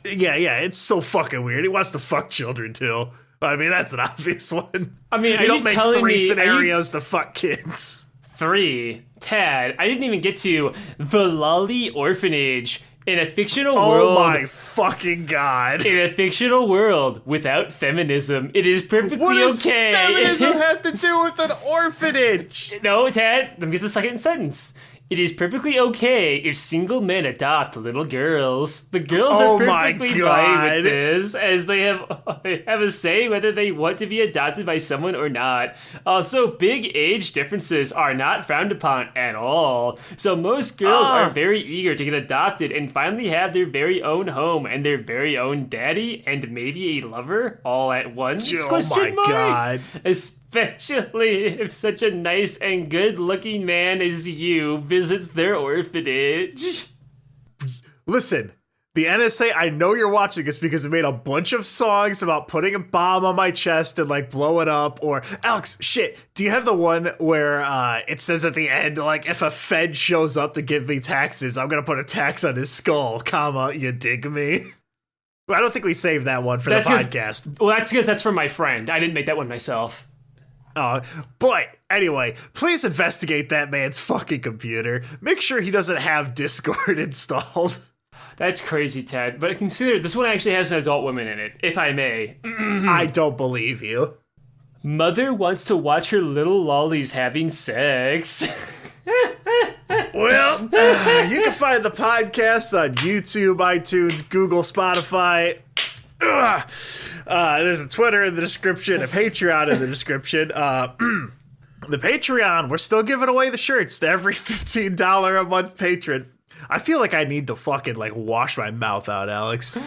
it's so fucking weird. He wants to fuck children too. I mean that's an obvious one. I mean, you don't make three me, scenarios to fuck kids. 3. Tad, I didn't even get to the Lolly Orphanage in a fictional world. Oh my fucking god. In a fictional world without feminism, it is perfectly What does okay. feminism have to do with an orphanage? No, Tad, let me get the second sentence. It is perfectly okay if single men adopt little girls. The girls are perfectly fine with this, as they have a say whether they want to be adopted by someone or not. Also, big age differences are not frowned upon at all. So most girls are very eager to get adopted and finally have their very own home and their very own daddy and maybe a lover all at once? Oh my god. Especially if such a nice and good-looking man as you visits their orphanage. Listen, the NSA, I know you're watching this because it made a bunch of songs about putting a bomb on my chest and like blow it up. Or Alex, shit, do you have the one where it says at the end, like, if a Fed shows up to give me taxes, I'm gonna put a tax on his skull, comma, you dig me? I don't think we saved that one for the podcast. Well, that's because that's from my friend. I didn't make that one myself. But anyway, please investigate that man's fucking computer. Make sure he doesn't have Discord installed. That's crazy, Ted. But consider this one actually has an adult woman in it, if I may. I don't believe you. Mother wants to watch her little lollies having sex. Well, you can find the podcast on YouTube, iTunes, Google, Spotify. There's a Twitter in the description, a Patreon in the description. The Patreon, we're still giving away the shirts to every $15 a month patron. I feel like I need to fucking like wash my mouth out, Alex.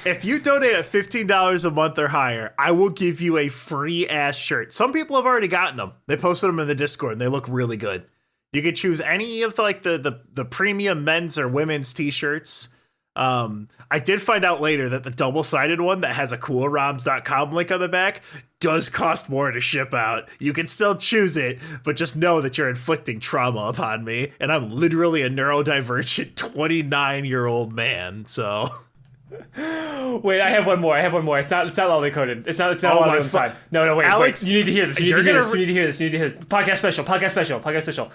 If you donate at $15 a month or higher, I will give you a free ass shirt. Some people have already gotten them. They posted them in the Discord and they look really good. You can choose any of like the premium men's or women's t-shirts. I did find out later that the double-sided one that has a coolroms.com link on the back does cost more to ship out. You can still choose it, but just know that you're inflicting trauma upon me, and I'm literally a neurodivergent 29-year-old man, so... Wait, I have one more. It's not lolly coded. It's not Oh, lolly on time. No, wait, Alex, wait. You need to hear this. You need to hear this. Podcast special.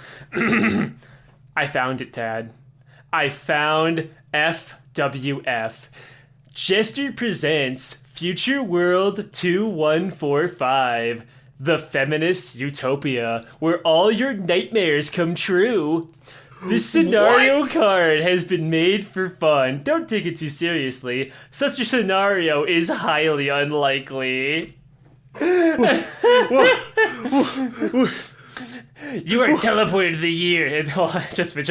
I found it, Tad. I found FWF. Jester presents Future World 2145, the feminist utopia where all your nightmares come true. This scenario card has been made for fun. Don't take it too seriously. Such a scenario is highly unlikely. You are teleported to the year. Trust me.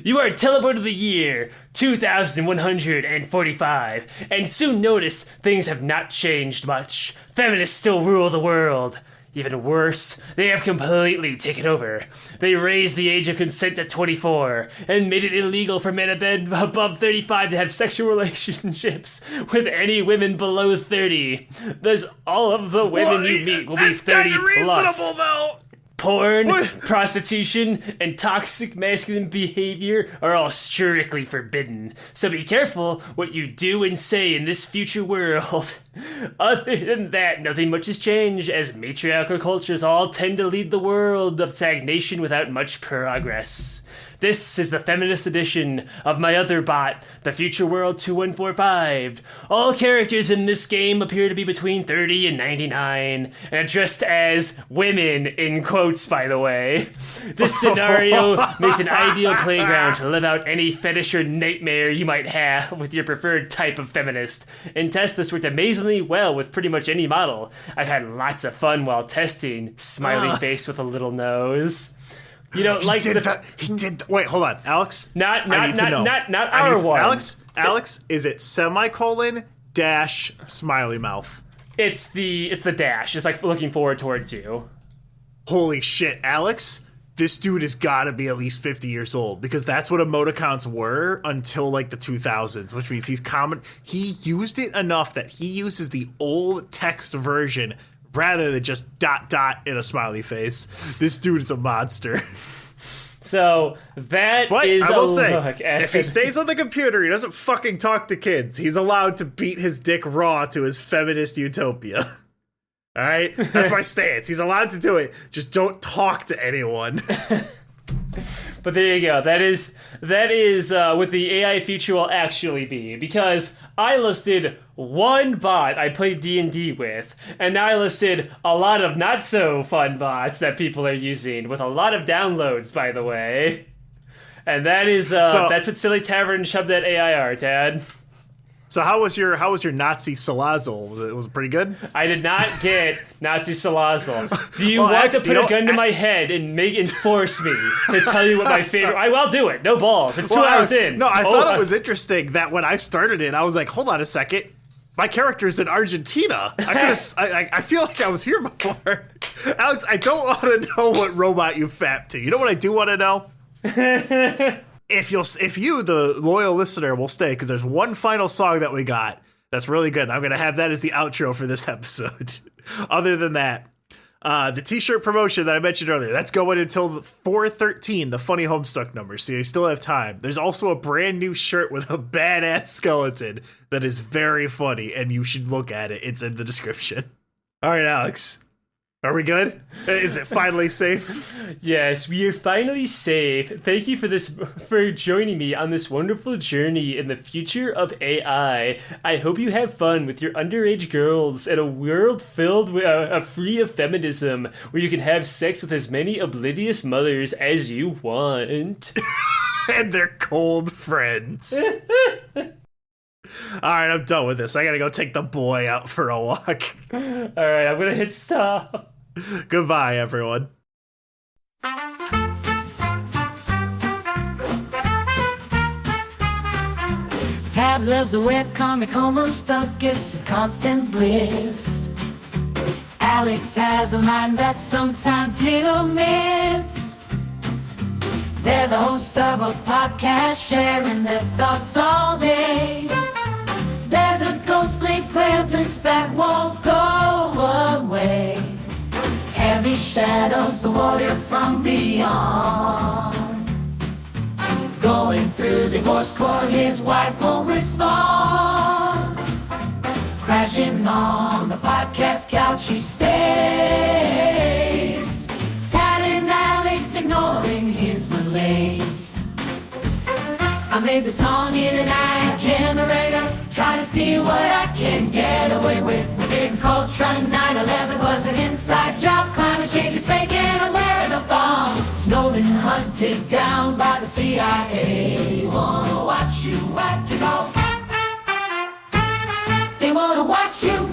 You are teleported to the year 2145, and soon notice things have not changed much. Feminists still rule the world. Even worse, they have completely taken over. They raised the age of consent to 24 and made it illegal for men above 35 to have sexual relationships with any women below 30. Thus, all of the women you meet will be 30 plus. Reasonable, though. Porn, prostitution, and toxic masculine behavior are all strictly forbidden. So be careful what you do and say in this future world. Other than that, nothing much has changed, as matriarchal cultures all tend to lead the world of stagnation without much progress. This is the feminist edition of my other bot, the Future World 2145. All characters in this game appear to be between 30 and 99, and addressed as women, in quotes, by the way. This scenario makes an ideal playground to live out any fetish or nightmare you might have with your preferred type of feminist. And test this worked amazingly well with pretty much any model. I've had lots of fun while testing. Smiley face with a little nose. You know, like Wait, hold on, Alex. Not our one. Alex, is it semicolon dash smiley mouth? It's the dash. It's like looking forward towards you. Holy shit, Alex! This dude has got to be at least 50 years old, because that's what emoticons were until like the 2000s, which means he used it enough that he uses the old text version rather than just ... in a smiley face. This dude is a monster. So I will say, look. if he stays on the computer, he doesn't fucking talk to kids. He's allowed to beat his dick raw to his feminist utopia. All right? That's my stance. He's allowed to do it. Just don't talk to anyone. But there you go. That is what the AI feature will actually be, because I listed one bot I played D&D with, and now I listed a lot of not so fun bots that people are using with a lot of downloads, by the way. And that is that's what Silly Tavern and Chub.ai are, Tad. So how was your Nazi salazzle? Was it pretty good? I did not get Nazi salazzle. Do you want to put a gun to my head and force me to tell you what my favorite? I'll do it. No balls. It's 2 hours in. No, I thought it was interesting that when I started it, I was like, hold on a second. My character's in Argentina. I feel like I was here before. Alex, I don't want to know what robot you fapped to. You know what I do want to know? If you, the loyal listener, will stay, because there's one final song that we got that's really good. I'm going to have that as the outro for this episode. Other than that, the t-shirt promotion that I mentioned earlier, that's going until 4/13, the funny Homestuck number, so you still have time. There's also a brand new shirt with a badass skeleton that is very funny, and you should look at it. It's in the description. All right, Alex. Are we good? Is it finally safe? Yes, we are finally safe. Thank you for joining me on this wonderful journey in the future of AI. I hope you have fun with your underage girls in a world filled with free of feminism, where you can have sex with as many oblivious mothers as you want. And their cold friends. All right, I'm done with this. I gotta go take the boy out for a walk. All right, I'm gonna hit stop. Goodbye, everyone. Tab loves the webcomic Homestuck, it's his constant bliss. Alex has a mind that's sometimes hit or miss. They're the hosts of a podcast, sharing their thoughts all day. There's a ghostly presence that won't go away. Heavy shadows, the warrior from beyond. Going through divorce court, his wife won't respond. Crashing on the podcast couch, he stays. Tatting Alex, ignoring his malaise. I made this song in an ad generator, trying to see what I can get away with. We didn't call Trump 9/11 was an inside job. Climate change is fake and I'm wearing a bomb. Snowden hunted down by the CIA. Wanna watch you whack it off. They wanna watch you